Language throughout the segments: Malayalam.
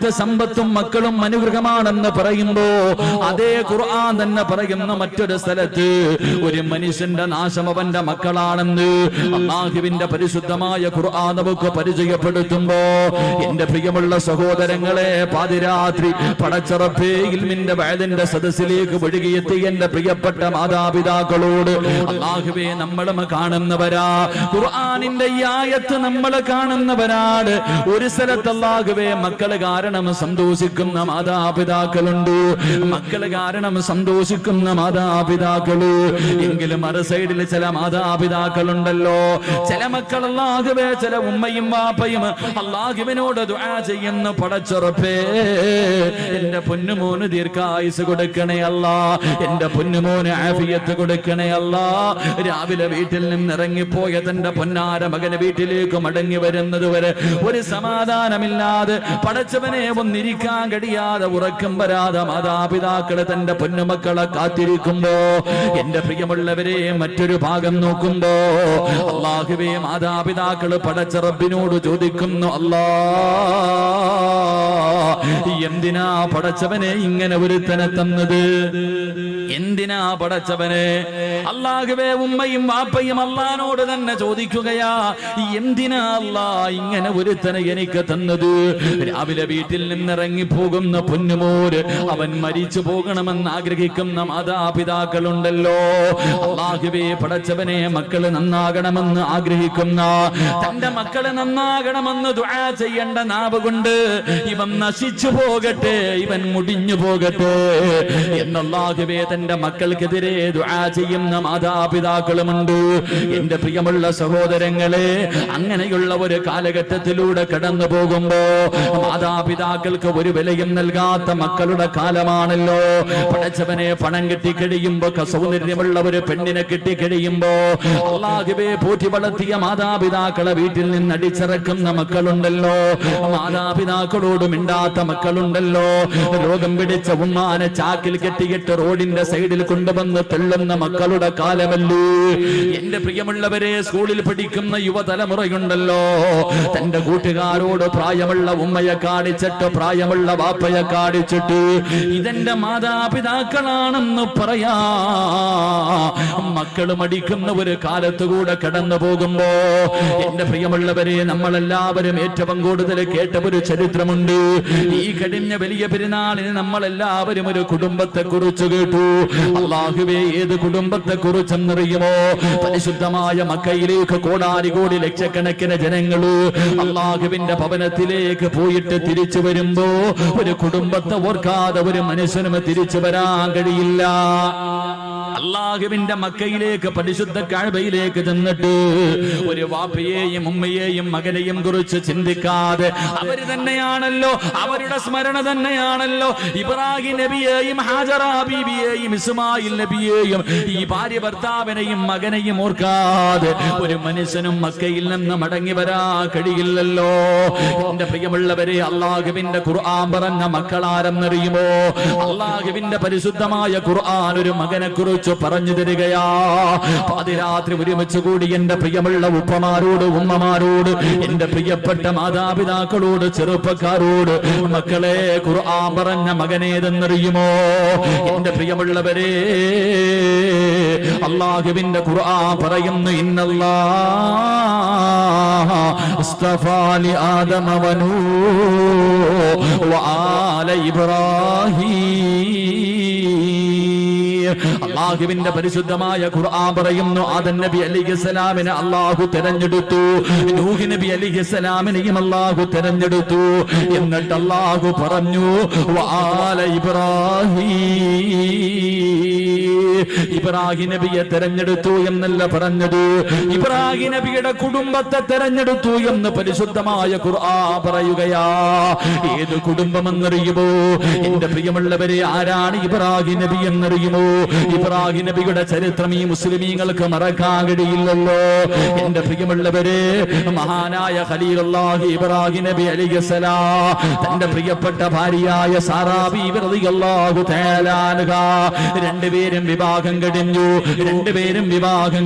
ദുനിയാവിലത്തെ സമ്പത്തും മക്കളും അനുഗ്രഹമാണെന്ന് പറയുമ്പോ അതേ ഖുർആൻ തന്നെ പറയുന്ന മറ്റൊരു സ്ഥലത്ത് ഒരു മനുഷ്യന്റെ നാശം അവന്റെ മക്കളാണെന്ന് അല്ലാഹുവിന്റെ പരിശുദ്ധമായ ഖുർആൻ നമുക്ക് പരിചയപ്പെടുത്തുമ്പോ എന്റെ പ്രിയമുള്ള സഹോദരങ്ങളെ, പാതിരാത്രി പടച്ചറപ്പേ ഇൽമിന്റെ വഅദിന്റെ സദസ്സിലേക്ക് ഒഴുകിയെത്തി എന്റെ പ്രിയപ്പെട്ട മാതാപിതാക്കളോട് അല്ലാഹുവേ നമ്മളും കാണുന്നവരാ, ഖുർആനിന്റെ ഈ ആയത്ത് നമ്മൾ കാണുന്നവരാണ്. ഒരു സ്ഥലത്ത് അല്ലാഹുവേ മക്കള് കാരണം സന്തോഷിക്കുന്ന മാതാപിതാക്കളുണ്ട്, മക്കള് കാരണം സന്തോഷിക്കുന്ന മാതാപിതാക്കള്. എങ്കിലും മറു സൈഡിൽ ചില മാതാപിതാക്കളുണ്ടല്ലോ, ചില മക്കൾ അല്ലാഹുവേ, ചില ഉമ്മയും വാപ്പയും അല്ലാഹുവിനോട് ദുആ ചെയ്യുന്ന പടച്ചുറപ്പേ എന്റെ പൊന്നുമോന് ദീർഘായുസ് കൊടുക്കണേ അല്ലാ, എന്റെ പൊന്നുമോന് ആഫിയത്ത് കൊടുക്കണേ അല്ലാ. രാവിലെ വീട്ടിൽ നിന്ന് ഇറങ്ങിപ്പോയ തന്റെ പൊന്നാര മകന് വീട്ടിലേക്ക് മടങ്ങി വരുന്നത് വരെ ഒരു സമാധാനമില്ലാതെ പടച്ചവനെ ഒന്നിരിക്കാൻ കഴിയാതെ ഉറക്കം വരാതെ മാതാപിതാക്കള് തന്റെ പൊന്നുമക്കളെ കാത്തിരിക്കുമ്പോ എന്റെ പ്രിയമുള്ളവരെ മറ്റൊരു ഭാഗം നോക്കുമ്പോ അല്ലാഹുവേ മാതാപിതാക്കള് പടച്ച റബ്ബിനോട് ചോദിക്കുന്നു, അല്ലാ എന്തിനാ പടച്ചവനെ ഇങ്ങനെ ഒരുത്തനെ തന്നത്, എന്തിനാ പടച്ചവനെ? അല്ലാഹുവേ ഉമ്മയും വാപ്പയും അല്ലാഹുവോട് തന്നെ ചോദിക്കുകയാ, എന്തിനാ അല്ലാ ഇങ്ങനെ ഒരുത്തനെ എനിക്ക് തന്നത്? രാവിലെ വീട്ടിൽ നിന്നിറങ്ങി പോകുന്ന പൊന്നുമോര് അവൻ മരിച്ചു പോകണമെന്ന് ആഗ്രഹിക്കുന്ന മാതാപിതാക്കളുണ്ടല്ലോ. അല്ലാഹുവേ പടച്ചവനെ മക്കള് നന്നാകണമെന്ന് ആഗ്രഹിക്കുന്ന, തന്റെ മക്കള് നന്നാകണമെന്ന് ദുആ ചെയ്യേണ്ട നാവ് കൊണ്ട് ഇവൻ നശിച്ചു പോകട്ടെ, ഇവൻ മുടിഞ്ഞു പോകട്ടെ എന്നല്ലാഹുവേ തന്റെ മക്കൾക്കെതിരെ ദുആ ചെയ്യുന്ന മാതാപിതാക്കളുമുണ്ട്. എന്റെ പ്രിയമുള്ള സഹോദരങ്ങളെ, അങ്ങനെയുള്ള ഒരു കാലഘട്ടത്തിലൂടെ കടന്നു പോകുമ്പോ മാതാപിതാക്കൾക്ക് ഒരു വിലയും നൽകാത്ത മക്കളുടെ കാലമാണല്ലോ. പടച്ചവനെ പണം കെട്ടിക്കഴിയുമ്പോ, സൗന്ദര്യമുള്ള ഒരു പെണ്ണിനെ കെട്ടിക്കഴിയുമ്പോ അല്ലാഹുവേ പോറ്റി വളർത്തിയ മാതാപിതാക്കളെ വീട്ടിൽ നിന്ന് അടിച്ചിറക്കുന്ന മക്കളുണ്ടല്ലോ, മാതാപിതാക്കളോട് മിണ്ടാത്ത മക്കളുണ്ടല്ലോ, രോഗം പിടിച്ച ഉമ്മാനെ ചാക്കിൽ കെട്ടിയിട്ട് റോഡിന്റെ സൈഡിൽ കൊണ്ടുവന്ന് തെള്ളുന്ന മക്കളുടെ കാലമല്ലേ. എന്റെ പ്രിയമുള്ളവരെ, സ്കൂളിൽ പഠിക്കുന്ന യുവതലമുറയുണ്ടല്ലോ, തന്റെ കൂട്ടുകാരോട് പ്രായമുള്ള ഉമ്മയെ കാണിച്ചിട്ട് പ്രായമുള്ള വാപ്പയെ കാണിച്ചിട്ട് ഇതെന്റെ മാതാപിതാക്കളാണെന്ന് പറയാ മക്കള് മടിക്കുന്ന ഒരു കാലത്തുകൂടെ കടന്നു പോകുമ്പോ എന്റെ പ്രിയമുള്ളവരെ, നമ്മളെല്ലാവരും ഏറ്റവും കൂടുതൽ കേട്ട ഒരു ചരിത്രമുണ്ട്. ഈ കഴിഞ്ഞ വലിയ പെരുന്നാളിന് നമ്മളെല്ലാവരും ഒരു കുടുംബത്തെ കുറിച്ച് കേട്ടു. അല്ലാഹുവേ ഏത് കുടുംബത്തെ കുറിച്ചെന്നറിയുമോ? പരിശുദ്ധമായ മക്കയിലേക്ക് കോടാനുകോടി ലക്ഷക്കണക്കിന് ജനങ്ങള് അല്ലാഹുവിന്റെ ഭവനത്തിലേക്ക് പോയിട്ട് തിരിച്ചു വരുമ്പോ ഒരു കുടുംബത്തെ ഓർക്കാതെ ഒരു മനുഷ്യനും തിരിച്ചു വരാൻ കഴിയില്ല. അല്ലാഹുവിന്റെ മക്കയിലേക്ക് പരിശുദ്ധ കഅബയിലേക്ക് ചെന്നിട്ട് ഒരു വാപ്പയെയും ഉമ്മയെയും മകനെയും കുറിച്ച് ചിന്തിക്കാതെ അവര് തന്നെയാണല്ലോ, അവരുടെ സ്മരണ തന്നെയാണല്ലോ ഇബ്രാഹിം നബിയെയും ഹാജറ ബീബിയെയും ഇസ്മായിൽ നബിയെയും ഈ ഭാര്യ ഭർത്താവിനെയും മകനെയും ഓർക്കാതെ ഒരു മനുഷ്യനും മക്കയിൽ നിന്ന് മടങ്ങി വരാൻ കഴിയില്ലല്ലോ. എന്റെ പ്രിയമുള്ളവരെ, അല്ലാഹുവിന്റെ ഖുർആൻ പറഞ്ഞ മക്കളാരെന്നറിയുമോ? അല്ലാഹുവിന്റെ പരിശുദ്ധമായ ഖുർആൻ ഒരു മകനെ കുറിച്ച് പറഞ്ഞു തരികയാ. പാതിരാത്രി ഒരുമിച്ച് കൂടി എന്റെ പ്രിയമുള്ള ഉപ്പമാരോട് ഉമ്മമാരോട് എന്റെ പ്രിയപ്പെട്ട മാതാപിതാക്കളോട് ചെറുപ്പക്കാരോട്, മക്കളെ ഖുർആൻ പറഞ്ഞ മകനേതെന്നറിയുമോ? എന്റെ പ്രിയമുള്ളവരെ, അല്ലാഹുവിന്റെ ഖുർആൻ പറയുന്നു, ഇന്നല്ലാഹ ഇസ്തഫാ ലി ആദമ വനൂഹ വആല ഇബ്രാഹീം. അല്ലാഹുവിന്റെ പരിശുദ്ധമായ ഖുർആൻ പറയുന്നു, ആദം നബി അലൈഹിസ്സലാമിനെ അല്ലാഹു തിരഞ്ഞെടുത്തു, നൂഹ് നബി അലൈഹിസ്സലാമിനെയും അല്ലാഹു തിരഞ്ഞെടുത്തു. എന്നിട്ട് അല്ലാഹു പറഞ്ഞു വആല ഇബ്രാഹീം, ഇബ്രാഹിം നബിയെ തെരഞ്ഞെടുത്തു എന്നല്ല പറഞ്ഞത്, ഇബ്രാഹിം നബിയുടെ കുടുംബത്തെ തെരഞ്ഞെടുത്തു എന്ന് പരിശുദ്ധമായ ഖുർആൻ പറയുകയാ. ഏത് കുടുംബമെന്നറിയുമോ? എന്റെ പ്രിയമുള്ളവരെ, ആരാണ് ഇബ്രാഹിം നബി എന്നറിയുമോ? ഇബ്രാഹിം നബിയുടെ ചരിത്രം ഈ മുസ്ലിമീങ്ങൾക്ക് മറക്കാൻ കഴിയില്ലല്ലോ. എന്റെ പ്രിയമുള്ളവരെ, മഹാനായ ഖലീലുള്ളാഹി ഇബ്രാഹിം നബി അലൈഹിസ്സലാം തന്റെ പ്രിയപ്പെട്ട ഭാര്യയായ സാറാ ബീവി റളിയല്ലാഹു തആല അൻഹ രണ്ടുപേരും വിവാഹം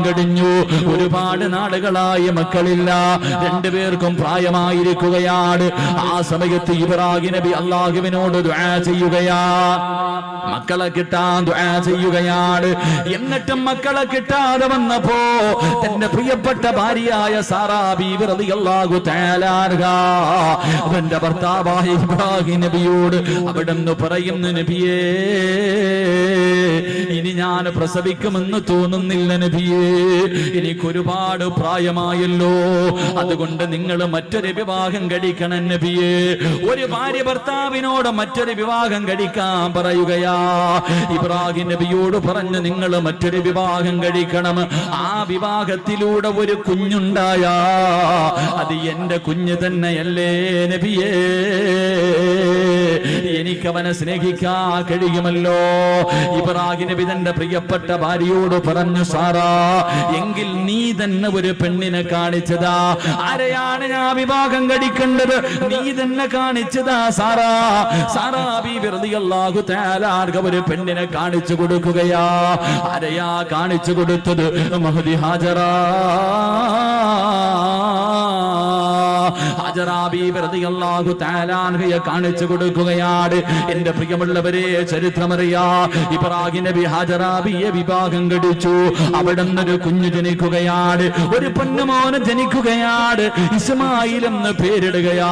കഴിഞ്ഞു. ഒരുപാട് നാളുകളായി മക്കളില്ല, രണ്ടുപേർക്കും പ്രായമായിരിക്കുകയാണ്. ആ സമയത്ത് ഇബ്രാഹിം നബി അല്ലാഹുവിനോട് ദുആ ചെയ്യുകയാ, മക്കളെ കിട്ടാൻ ദുആ ചെയ്യുകയാണ്. എന്നിട്ടും മക്കളെ കിട്ടാതെ വന്നപ്പോ തന്റെ പ്രിയപ്പെട്ട ഭാര്യയായ സാറാ ബീവി റളിയല്ലാഹു തആല അൻഹ അവന്റെ ഭർത്താവായ ഇബ്രാഹിം നബിയോട് അവിടുന്ന് പറയുന്നു, നബിയേ, ഇനി ഞാൻ പ്രസവിക്കുമെന്ന് തോന്നുന്നില്ല നബിയേ, എനിക്കൊരുപാട് പ്രായമായല്ലോ, അതുകൊണ്ട് നിങ്ങൾ മറ്റൊരു വിവാഹം കഴിക്കണം നബിയേ. ഒരു ഭാര്യ ഭർത്താവിനോട് മറ്റൊരു വിവാഹം കഴിക്കാൻ പറയുകയാ. ഇബ്രാഹിം നബിയോട് പറഞ്ഞു, നിങ്ങൾ മറ്റൊരു വിവാഹം കഴിക്കണം. ആ വിവാഹത്തിലൂടെ ഒരു കുഞ്ഞുണ്ടായാ അത് എന്റെ കുഞ്ഞ് തന്നെയല്ലേ നബിയേ, എനിക്കവനെ സ്നേഹിക്കാൻ കഴിയുമല്ലോ. ഇബ്രാഹിം നബി തന്റെ പ്രിയപ്പെട്ട ഭാര്യയോട് പറഞ്ഞു, സാറാ, എങ്കിൽ നീ തന്നെ ഒരു പെണ്ണിനെ കാണിച്ചതാ. ആരെയാണ് ഞാൻ വിവാഹം കഴിക്കേണ്ടത്? നീ തന്നെ കാണിച്ചതാ സാറാ. സാറാ ബീവി റളിയല്ലാഹു തആല അൻഹ ഒരു പെണ്ണിനെ കാണിച്ചു കൊടുക്കുകയാ. ആരെയാ കാണിച്ചു കൊടുത്തത്? മഹദി ഹാജറാ. ഹാജറാ ബീവി റളിയല്ലാഹു തആല അൻഹയെ കാണിച്ചു കൊടുക്കുകയാണ്. എന്റെ പ്രിയമുള്ളവരെ, ചരിത്രമറിയാ, ഇബ്രാഹിം നബി ഹാജറാ ബിയെ വിവാഹം കഴിച്ചു. അവിടെ നിന്നൊരു കുഞ്ഞു ജനിക്കുകയാണ്, ഒരു പൊന്നുമോന് ജനിക്കുകയാണ്. ഇസ്മായിൽ എന്ന് പേരിടുകയാ.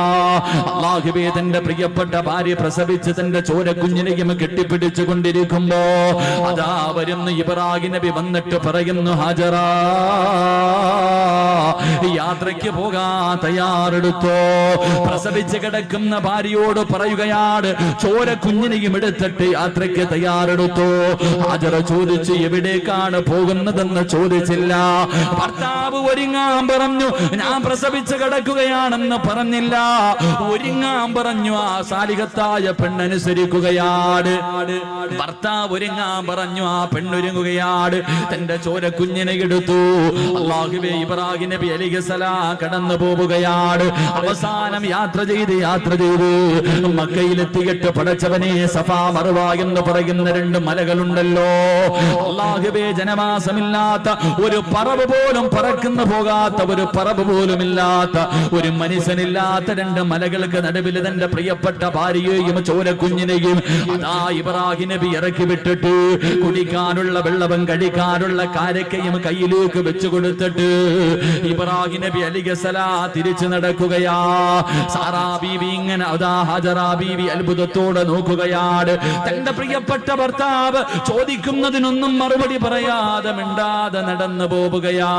അല്ലാഹുവേ, തന്റെ പ്രിയപ്പെട്ട ഭാര്യ പ്രസവിച്ച് തന്റെ ചോര കുഞ്ഞിനെയും കെട്ടിപ്പിടിച്ചു കൊണ്ടിരിക്കുമ്പോ അതാ വരുന്നു ഇബ്രാഹിം നബി. വന്നിട്ട് പറയുന്നു, ഹാജറാ, യാത്രയ്ക്ക് പോകാൻ തയ്യാറെടുത്തോ. പ്രസവിച്ച് കിടക്കുന്ന ഭാര്യയോട് പറയുകയാണ്, ചോര കുഞ്ഞിനെയും എടുത്തിട്ട് യാത്രയ്ക്ക് തയ്യാറെടുത്തോ. ഹാജറ ചോദിച്ചു, എവിടേക്കാണ് പോകുന്നതെന്ന് ചോദിച്ചില്ല. ഭർത്താവ് ഒരുങ്ങാൻ പറഞ്ഞു, ഞാൻ പ്രസവിച്ച് കിടക്കുകയാണെന്ന് പറഞ്ഞില്ല, ഒരുങ്ങാൻ പറഞ്ഞു. ആ സാലിഹത്തായ പെണ്ണനുസരിക്കുകയാണ്. ഭർത്താവ് ഒരുങ്ങാൻ പറഞ്ഞു, ആ പെണ്ണൊരുങ്ങുകയാണ്. തന്റെ ചോര കുഞ്ഞിനെ എടുത്തു. അല്ലാഹുവേ, ഇബ്രാഹിം നബി അലൈഹിസ്സലാം കടന്നു പോവുകയാണ്. അവസാനം യാത്ര ചെയ്ത് മക്കയിലെത്തിയിട്ട് പടച്ചവനെ, സഫാ മർവ എന്ന് പറയുന്ന രണ്ട് മലകളുണ്ടല്ലോ. അല്ലാഹുവേ, ജനവാസമില്ലാത്ത ഒരു പറവ് പോലും പറക്കുന്ന പോകാത്ത ഒരു പറവ് പോലും ഇല്ലാത്ത ഒരു മനുഷ്യനില്ലാത്ത രണ്ട് മലകൾക്ക് നടുവിൽ തന്റെ പ്രിയപ്പെട്ട ഭാര്യയെയും ചോര കുഞ്ഞിനെയും അതാ ഇബ്രാഹിം നബി ഇറക്കി വിട്ടിട്ട് കുടിക്കാനുള്ള വെള്ളവും കഴിക്കാനുള്ള കാരക്കയും കയ്യിലേക്ക് വെച്ചു കൊടുത്തിട്ട് ഇബ്രാഹിം നബി അലൈഹിസ്സലാം തിരിച്ചു നടക്കുകയാ. സാറാ ബീവി ഇങ്ങനെ അതാ ഹാജറാ ബീവി അത്ഭുതത്തോടെ നോക്കുകയാണ്. തന്റെ പ്രിയപ്പെട്ട ഭർത്താവ് ചോദിക്കുന്നതിനൊന്നും മറുപടി പറയാതെ മിണ്ടാതെ നടന്നു പോവുകയാ.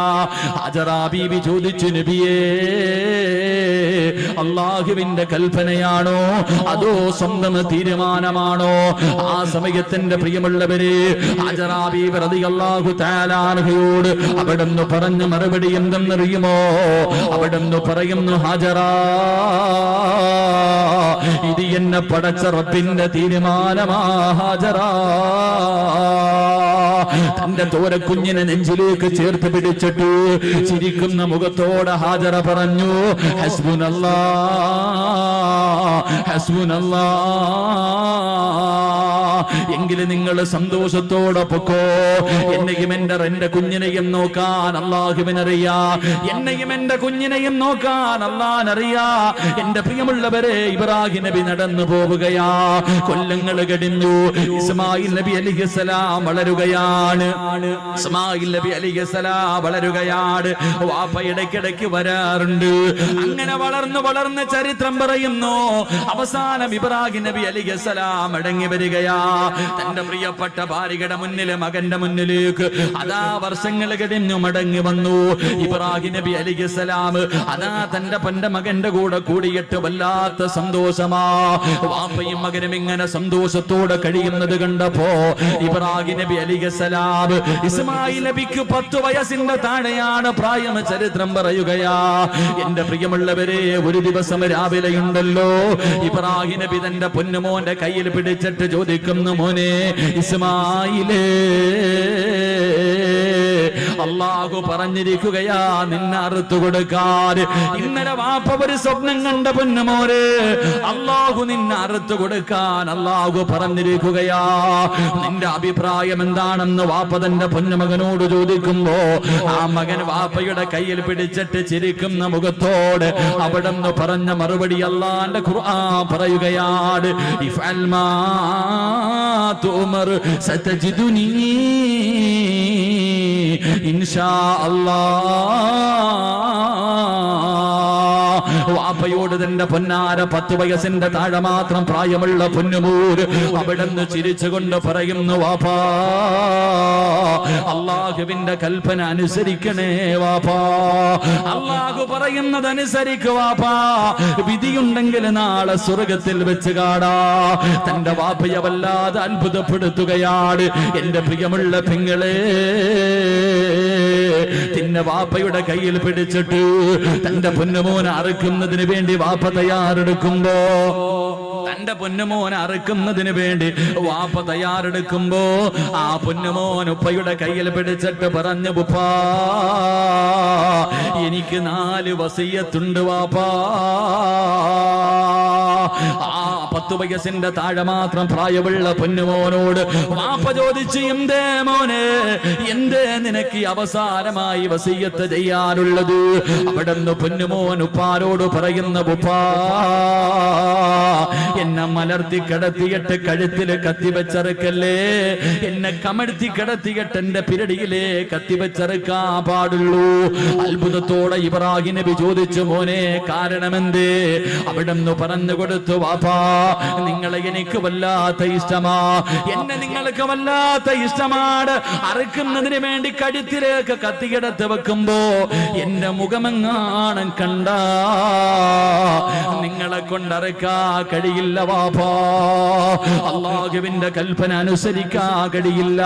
ഹാജറാ ബീവി ചോദിച്ചു, നബിയേ, അല്ലാഹുവിന്റെ കൽപ്പനയാണോ അതോ സ്വന്തം തീരുമാനമാണോ? ആ സമയത്തിന്റെ പ്രിയമുള്ളവരെ, ഹാജറാ ബീവി റളിയല്ലാഹു തആല അൻഹയോട് അവിടുന്ന് പറഞ്ഞ മറുപടി എന്തെന്നറിയുമോ? അവിടുന്ന് പറയുന്നു, ഹാജറാ, ഇത് എന്നെ പടച്ച റബ്ബിന്റെ തീരുമാനമാ ഹാജറാ. തന്റെ തോരക്കുഞ്ഞിനെ നെഞ്ചിലേക്ക് ചേർത്ത് പിടിച്ചിട്ട് ചിരിക്കുന്ന മുഖത്തോടെ ഹാജറ പറഞ്ഞു, ഹസ്ബുനല്ലാഹ്, ഹസ്ബുനല്ലാഹ്, എങ്കിലും നിങ്ങൾ സന്തോഷത്തോടെ പൊക്കോ. എന്നെയും എന്റെ കുഞ്ഞിനെയും നോക്കാൻ അല്ലാഹുവിനറിയാ, എന്നെയും എന്റെ കുഞ്ഞിനെയും നോക്കാൻ അല്ലാഹുവിനറിയാ. എന്റെ പ്രിയമുള്ളവരെ, ഇബ്രാഹിം നബി നടന്നു പോവുകയാ. കൊല്ലങ്ങൾ കഴിഞ്ഞു. ഇസ്മായിൽ നബി അലൈഹിസ്സലാം വളരുകയാണ്. ഇസ്മായിൽ നബി അലൈഹിസ്സലാം വളരുകയാണ്. വാപ്പ ഇടയ്ക്കിടയ്ക്ക് വരാറുണ്ട്. അങ്ങനെ വളർന്ന് ചരിത്രം പറയുന്നു. അവസാനം ഇബ്രാഹിം നബി അലൈഹിസ്സലാം മടങ്ങി വരികയാ. തന്റെ പ്രിയപ്പെട്ട ഭാര്യയുടെ മുന്നില്, മകന്റെ മുന്നിലേക്ക് അതാ വർഷങ്ങൾ കഴിഞ്ഞു മടങ്ങി വന്നു. ഇബ്രാഹിം നബി അലൈഹിസ്സലാം അതാ തന്റെ തന്റെ മകന്റെ കൂടെ കൂടിയിട്ട് വല്ലാത്ത സന്തോഷമാ. വാപ്പയും മകനും ഇങ്ങനെ സന്തോഷത്തോടെ കഴിയുന്നത് കണ്ടപ്പോ ഇബ്രാഹിം നബി അലൈഹിസ്സലാം ഇസ്മായിൽ നബിക്ക് 10 വയസ്സിന്റെ താഴെയാണ് പ്രായം. ചരിത്രം പറയുകയാ. എന്റെ പ്രിയമുള്ളവരെ, ഒരു ദിവസം രാവിലെയുണ്ടല്ലോ, ഇബ്രാഹിം നബി തന്റെ പൊന്നുമോന്റെ കയ്യിൽ പിടിച്ചിട്ട് ചോദിക്കുന്നു, മോനെ ഇസ്മായിലേ, അല്ലാഹു പറഞ്ഞിരിക്കുകയാ നിന്നെ അറുത്തു കൊടുക്കാൻ. ഇന്നലെ വാപ്പ ഒരു സ്വപ്നം കണ്ട പൊന്നുമോനെ, അല്ലാഹു നിന്നെ അറുത്തു കൊടുക്കാൻ അല്ലാഹു പറഞ്ഞിരിക്കുകയാ. നിന്റെ അഭിപ്രായം എന്താണെന്ന് വാപ്പ തന്റെ പൊന്നുമകനോട് ചോദിക്കുമ്പോ ആ മകൻ വാപ്പയുടെ കയ്യിൽ പിടിച്ചിട്ട് ചിരിക്കുന്ന മുഖത്തോട് അവിടെന്ന് പറഞ്ഞ മറുപടി അല്ലാഹുവിന്റെ ഖുർആൻ പറയുകയാണ്, ഇഫ്അൽ മാ തുമർ സതജിദുനി ഇൻഷാ അല്ലാഹ്. വാപ്പയോട് തന്റെ പൊന്നാര 10 വയസ്സിന്റെ താഴെ മാത്രം പ്രായമുള്ള പൊന്നുമൂര് അവിടുന്ന് ചിരിച്ചുകൊണ്ട് പറയുന്നു, വാപ്പാ അല്ലാഹുവിന്റെ കൽപ്പന അനുസരിക്കണേ വാപ്പാ, അല്ലാഹു പറയുന്നത് അനുസരിക്കുക വാപ്പാ, വിധിയുണ്ടെങ്കിൽ നാളെ സ്വർഗത്തിൽ വെച്ച് കാണാ. തന്റെ വാപ്പയെ വല്ലാതെ അത്ഭുതപ്പെടുത്തുകയാണ്. എന്റെ പ്രിയമുള്ള പെങ്ങളെ, തിന്ന വാപ്പയുടെ കയ്യിൽ പിടിച്ചിട്ട് തന്റെ പൊന്നുമോനെ അറുക്കുന്നതിന് വേണ്ടി വാപ്പ തയ്യാറെടുക്കുമ്പോ, തന്റെ പൊന്നുമോനെ അറുക്കുന്നതിന് വേണ്ടി വാപ്പ തയ്യാറെടുക്കുമ്പോ ആ പൊന്നുമോൻ ഉപ്പയുടെ കയ്യിൽ പിടിച്ചിട്ട് പറഞ്ഞു, ഉപ്പാ എനിക്ക് 4 വസിയ്യത്തുണ്ട് വാപ്പാ. ആ 10 വയസ്സിന്റെ താഴെ മാത്രം പ്രായമുള്ള പൊന്നുമോനോട് വാപ്പ ചോദിച്ചു, എന്തേ മോനെ, എന്തേ നിനക്ക് അവസാനമായി വസിയ്യത്ത് ചെയ്യാനുള്ളത്? അവിടുന്ന് പൊന്നുമോൻ ഉപ്പാരോട് പറയുന്ന, ഉപ്പാ എന്നെ മലർത്തി കിടത്തിയിട്ട് കഴുത്തില് കത്തിവെച്ചറുക്കല്ലേ, എന്നെ കമഴ്ത്തി കിടത്തിയിട്ട് എന്റെ പിരടിയിലെ കത്തിവെച്ചറുക്കാൻ പാടുള്ളൂ. അത്ഭുതത്തോടെ ഇബ്രാഹിം നബി ചോദിച്ചു, മോനെ കാരണമെന്തേ? അവിടുന്ന് പറഞ്ഞു കൊടുത്തു, വാപ്പാ നിങ്ങളെ എനിക്ക് വല്ലാത്ത ഇഷ്ടമാ, എന്നെ നിങ്ങൾക്ക് വല്ലാത്ത ഇഷ്ടമാണ്. അറുക്കുന്നതിന് വേണ്ടി കഴുത്തിലേക്ക് കത്തികിടത്ത് വെക്കുമ്പോ എന്റെ മുഖമെങ്ങാണം കണ്ട നിങ്ങളെ കൊണ്ടറുക്കാ കഴിയില്ല വാപ്പാ, അല്ലാഹുവിന്റെ കൽപ്പന അനുസരിക്കാ കഴിയില്ല.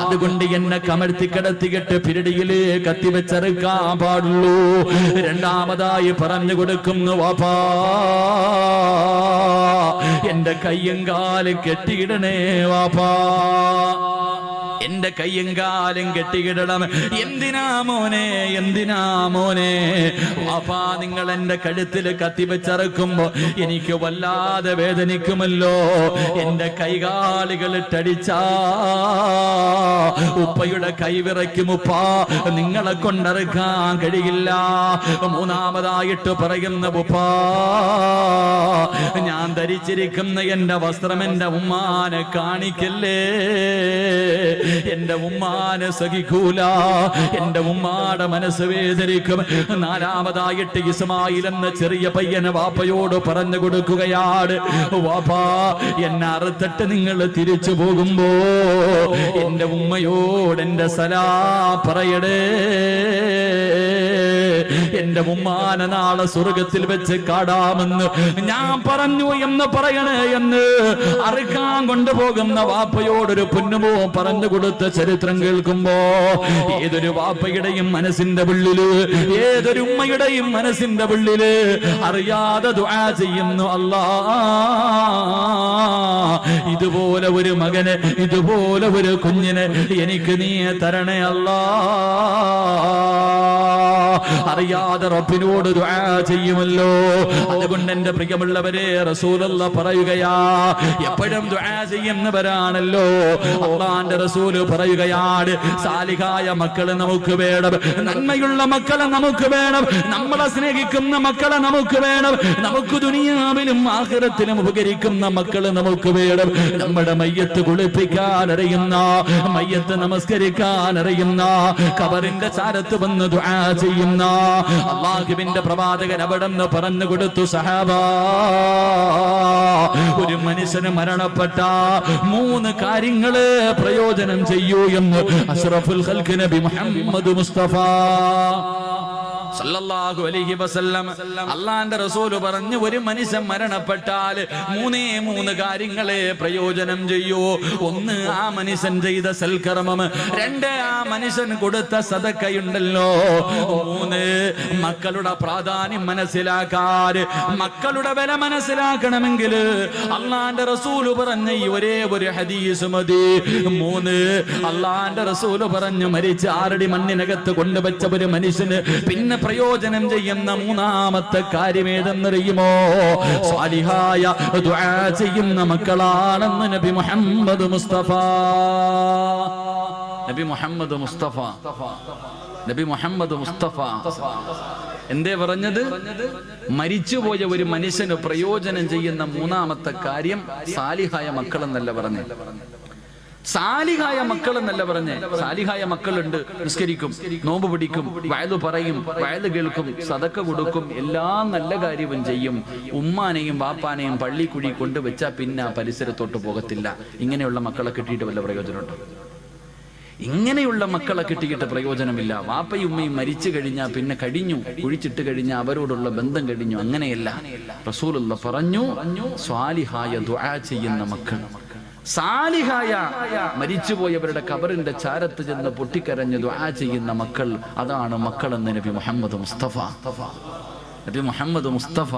അതുകൊണ്ട് എന്നെ കമഴ്ത്തി കിടത്തിയിട്ട് പിരടിയില് കത്തിവെച്ചറുക്കാൻ പാടുള്ളൂ. രണ്ടാമതായി പറഞ്ഞു കൊടുക്കുന്നു, വാപ്പാ എന്റെ കയ്യും കാലും കെട്ടിയിടണേ വാപ്പാ, എന്റെ കയ്യും കാലും കെട്ടിയിടണം. എന്തിനാ മോനെ, എന്തിനാ മോനെ? വാപ്പാ നിങ്ങൾ എന്റെ കഴുത്തിൽ കത്തിവെച്ചറക്കുമ്പോ എനിക്ക് വല്ലാതെ വേദനിക്കുമല്ലോ. എന്റെ കൈകാലുകൾ ഇട്ടടിച്ചാ ഉപ്പയുടെ കൈവിറയ്ക്കും ഉപ്പാ, നിങ്ങളെ കൊണ്ടറുക്കാൻ കഴിയില്ല. മൂന്നാമതായിട്ട് പറയുന്ന, ഉപ്പാ ഞാൻ ധരിച്ചിരിക്കുന്ന എന്റെ വസ്ത്രം എന്റെ ഉമ്മാനെ കാണിക്കല്ലേ, എന്റെ ഉമ്മാനെ സഹിക്കൂല, എന്റെ ഉമ്മാടെ മനസ്സ് വേദനിക്കും. നാലാമതായിട്ട് ഇസ്മായിൽ എന്ന ചെറിയ പയ്യന് വാപ്പയോട് പറഞ്ഞു കൊടുക്കുകയാണ്, വാപ്പാ എന്നെ അറുത്തിട്ട് നിങ്ങൾ തിരിച്ചു പോകുമ്പോ എന്റെ ഉമ്മയോട് എന്റെ സലാം പറയടേ, എന്റെ ഉമ്മാനെ നാളെ സ്വർഗത്തിൽ വെച്ച് കാടാമെന്ന് ഞാൻ പറഞ്ഞു എന്ന് പറയണേ എന്ന് അറുക്കാൻ കൊണ്ടുപോകുന്ന വാപ്പയോടൊരു പൊന്നുമോ പറഞ്ഞു കൊടുത്ത ചരിത്രം കേൾക്കുമ്പോ ഏതൊരു വാപ്പയുടെയും മനസ്സിന്റെ ഉള്ളില്, ഏതൊരു ഉമ്മയുടെയും മനസ്സിന്റെ ഉള്ളില് അറിയാതെ ദുആ ചെയ്യുന്നു, അല്ലാ ഇതുപോലെ ഒരു മകന്, ഇതുപോലെ ഒരു കുഞ്ഞിന് എനിക്ക് നീ തരണേ അല്ലാ. അറിയാതെ റബ്ബിനോട് ദുആ ചെയ്യുമല്ലോ. അതുകൊണ്ട് എന്റെ പ്രിയമുള്ളവരെ റസൂലുള്ളാഹി പറയുകയാ, എപ്പോഴും ദുആ ചെയ്യുന്നവരാണല്ലോ. അല്ലാഹുവിന്റെ റസൂൽ പറയുകയാണ്, സാലിഹായ മക്കളെ നമുക്ക് വേണം, നന്മയുള്ള മക്കളെ നമുക്ക് വേണം, നമ്മളെ സ്നേഹിക്കുന്ന മക്കളെ നമുക്ക് വേണം, നമുക്ക് ദുനിയാവിലും ആഖിറത്തിലും ഉപകരിക്കുന്ന മക്കളെ നമുക്ക് വേണം. നമ്മുടെ മയ്യത്ത് കുളിപ്പിക്കാൻ അറിയുന്ന, മയ്യത്ത് നമസ്കരിക്കാൻ അറിയുന്ന, ഖബറിന്റെ ചാരത്ത് വന്ന് ദുആ ചെയ്യുന്ന അല്ലാഹുവിന്റെ പ്രവാചകൻ അവിടെന്ന് പറഞ്ഞു കൊടുത്തു, സഹാബാ ഒരു മനുഷ്യന് മരണപ്പെട്ട 3 കാര്യങ്ങള് പ്രയോജനം ചെയ്യൂ എന്ന് അഷ്റഫുൽ ഖൽഖ് നബി മുഹമ്മദ് മുസ്തഫ സല്ലല്ലാഹു അലൈഹി വസല്ലം അല്ലാഹുവിന്റെ റസൂൽ പറഞ്ഞു, ഒരു മനുഷ്യൻ മരണപ്പെട്ടാൽ മൂന്ന് കാര്യങ്ങളെ പ്രയോജനം ചെയ്യൂ. ഒന്ന്, ആ മനുഷ്യൻ ചെയ്ത സൽക്കർമ്മം. രണ്ട്, ആ മനുഷ്യൻ കൊടുത്ത സദഖയുണ്ടല്ലോ. മൂന്ന്, മക്കളുടെ പ്രാധാന്യം മനസ്സിലാക്കാൻ, മക്കളുടെ വില മനസ്സിലാക്കണമെങ്കിൽ അല്ലാഹുവിന്റെ റസൂൽ പറഞ്ഞ ഈ ഒരേ ഒരു ഹദീസ് മതി. മൂന്ന്, അല്ലാഹുവിന്റെ റസൂൽ പറഞ്ഞു, മരിച്ച 6 അടി മണ്ണിനകത്ത് കൊണ്ടുവച്ച ഒരു മനുഷ്യന് പിന്നെ പ്രയോജനം ചെയ്യുന്ന മൂന്നാമത്തെ കാര്യം ഏതെന്നറിയുമോ? സ്വാലിഹായ ദുആ ചെയ്യുന്ന മക്കളാണെന്ന് നബി മുഹമ്മദ് മുസ്തഫ. നബി മുഹമ്മദ് മുസ്തഫ, നബി മുഹമ്മദ് മുസ്തഫ എന്തേ പറഞ്ഞത്? മരിച്ചുപോയ ഒരു മനുഷ്യന് പ്രയോജനം ചെയ്യുന്ന മൂന്നാമത്തെ കാര്യം സാലിഹായ മക്കൾ എന്നല്ല പറഞ്ഞേ, സാലിഹായ മക്കൾ എന്നല്ല പറഞ്ഞേ. സാലിഹായ മക്കളുണ്ട്, നിസ്കരിക്കും, നോമ്പ് പിടിക്കും, വയലു പറയും, വയലു കേൾക്കും, സദക്ക കൊടുക്കും, എല്ലാ നല്ല കാര്യവും ചെയ്യും. ഉമ്മാനെയും വാപ്പാനെയും പള്ളിക്കുഴി കൊണ്ടുവച്ചാൽ പിന്നെ ആ പരിസരത്തോട്ട് പോകത്തില്ല. ഇങ്ങനെയുള്ള മക്കളെ കിട്ടിയിട്ട് വല്ല പ്രയോജനമുണ്ടോ? ഇങ്ങനെയുള്ള മക്കളെ കിട്ടിയിട്ട് പ്രയോജനമില്ല. വാപ്പയും ഉമ്മയും മരിച്ചു കഴിഞ്ഞാൽ പിന്നെ കഴിഞ്ഞു, കുഴിച്ചിട്ട് കഴിഞ്ഞാൽ അവരോടുള്ള ബന്ധം കഴിഞ്ഞു. അങ്ങനെയല്ല. റസൂലുള്ള പറഞ്ഞു, സ്വാലിഹായ ദുആ ചെയ്യുന്ന മക്കൾ, സാലിഹായ മരിച്ചുപോയവരുടെ ഖബറിന്റെ ചാരത്ത് ചെന്ന് പൊട്ടിക്കരഞ്ഞ് ദുആ ചെയ്യുന്ന മക്കൾ, അതാണ് മക്കളെന്ന് നബി മുഹമ്മദ് മുസ്തഫ. നബി മുഹമ്മദ് മുസ്തഫ.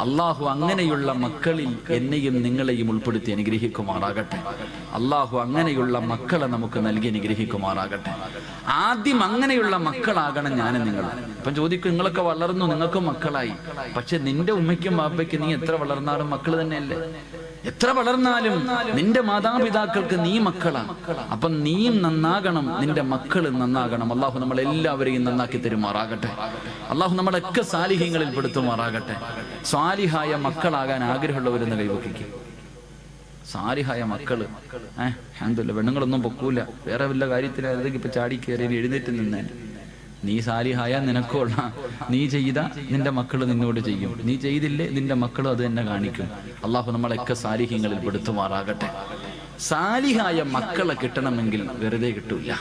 അള്ളാഹു അങ്ങനെയുള്ള മക്കളിൽ എന്നെയും നിങ്ങളെയും ഉൾപ്പെടുത്തി അനുഗ്രഹിക്കുമാറാകട്ടെ. അള്ളാഹു അങ്ങനെയുള്ള മക്കളെ നമുക്ക് നൽകി അനുഗ്രഹിക്കുമാറാകട്ടെ. ആദ്യം അങ്ങനെയുള്ള മക്കളാകണം ഞാനും നിങ്ങൾ. ഇപ്പം ചോദിക്കും, നിങ്ങളൊക്കെ വളർന്നു, നിങ്ങൾക്ക് മക്കളായി, പക്ഷെ നിന്റെ ഉമ്മയ്ക്കും ബാപ്പയ്ക്ക് നീ എത്ര വളർന്നാലും മക്കൾ തന്നെയല്ലേ? എത്ര വളർന്നാലും നിന്റെ മാതാപിതാക്കൾക്ക് നീ മക്കളാണ്. അപ്പൊ നീയും നന്നാകണം, നിന്റെ മക്കളും നന്നാകണം. അള്ളാഹു നമ്മളെല്ലാവരെയും നന്നാക്കി തരുമാറാകട്ടെ. അള്ളാഹു നമ്മളൊക്കെ സാലിഹ്യങ്ങളിൽ പെടുത്തുമാറാകട്ടെ. സ്വാലിഹായ മക്കളാകാൻ ആഗ്രഹമുള്ളവരെന്ന് കൈവക്കിക്കും. സാലിഹായ മക്കള് അൽഹംദുലില്ലാഹ്, പെണ്ണുങ്ങളൊന്നും പൊക്കൂല, വേറെ വല്ല കാര്യത്തിലായതൊക്കെ ഇപ്പൊ ചാടി കയറി എഴുന്നേറ്റ് നിന്നേനെ. നീ സാലിഹായ നിനക്കുള്ള, നീ ചെയ്ത നിന്റെ മക്കൾ നിന്നോട് ചെയ്യും, നീ ചെയ്തില്ലേ നിന്റെ മക്കളും അത് തന്നെ കാണിക്കും. അള്ളാഹു നമ്മളൊക്കെ സാലിഹ്യങ്ങളിൽ പെടുത്തുമാറാകട്ടെ. സാലിഹായ മക്കളെ കിട്ടണമെങ്കിൽ വെറുതെ കിട്ടൂല.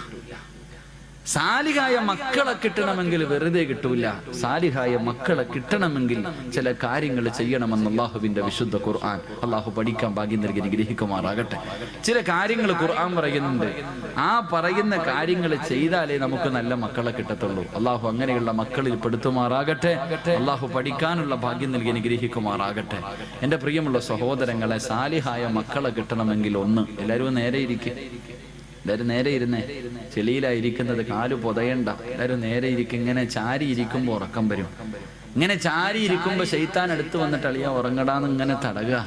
സാലിഹായ മക്കളെ കിട്ടണമെങ്കിൽ വെറുതെ കിട്ടൂല. സാലിഹായ മക്കളെ കിട്ടണമെങ്കിൽ ചില കാര്യങ്ങൾ ചെയ്യണമെന്ന് അള്ളാഹുവിന്റെ വിശുദ്ധ ഖുർആൻ. അള്ളാഹു പഠിക്കാൻ ഭാഗ്യം നൽകി അനുഗ്രഹിക്കുമാറാകട്ടെ. ചില കാര്യങ്ങൾ ഖുർആൻ പറയുന്നുണ്ട്. ആ പറയുന്ന കാര്യങ്ങൾ ചെയ്താലേ നമുക്ക് നല്ല മക്കളെ കിട്ടത്തുള്ളൂ. അള്ളാഹു അങ്ങനെയുള്ള മക്കളിൽ പെടുത്തുമാറാകട്ടെ. അള്ളാഹു പഠിക്കാനുള്ള ഭാഗ്യം നൽകി അനുഗ്രഹിക്കുമാറാകട്ടെ. എന്റെ പ്രിയമുള്ള സഹോദരങ്ങളെ, സാലിഹായ മക്കളെ കിട്ടണമെങ്കിൽ ഒന്ന്, എല്ലാവരും നേരെ ഇരിക്കും. എല്ലാവരും നേരെ ഇരുന്നേ. ചെളിയിലായിരിക്കുന്നത്, കാല് പൊതയണ്ട. എല്ലാവരും നേരെ ഇരിക്കും. ഇങ്ങനെ ചാരി ഇരിക്കുമ്പോൾ ഉറക്കം വരും. ഇങ്ങനെ ചാരി ഇരിക്കുമ്പോ ശൈത്താൻ അടുത്ത് വന്നിട്ട് അളിയാ ഉറങ്ങടാന്ന് ഇങ്ങനെ തടകുക.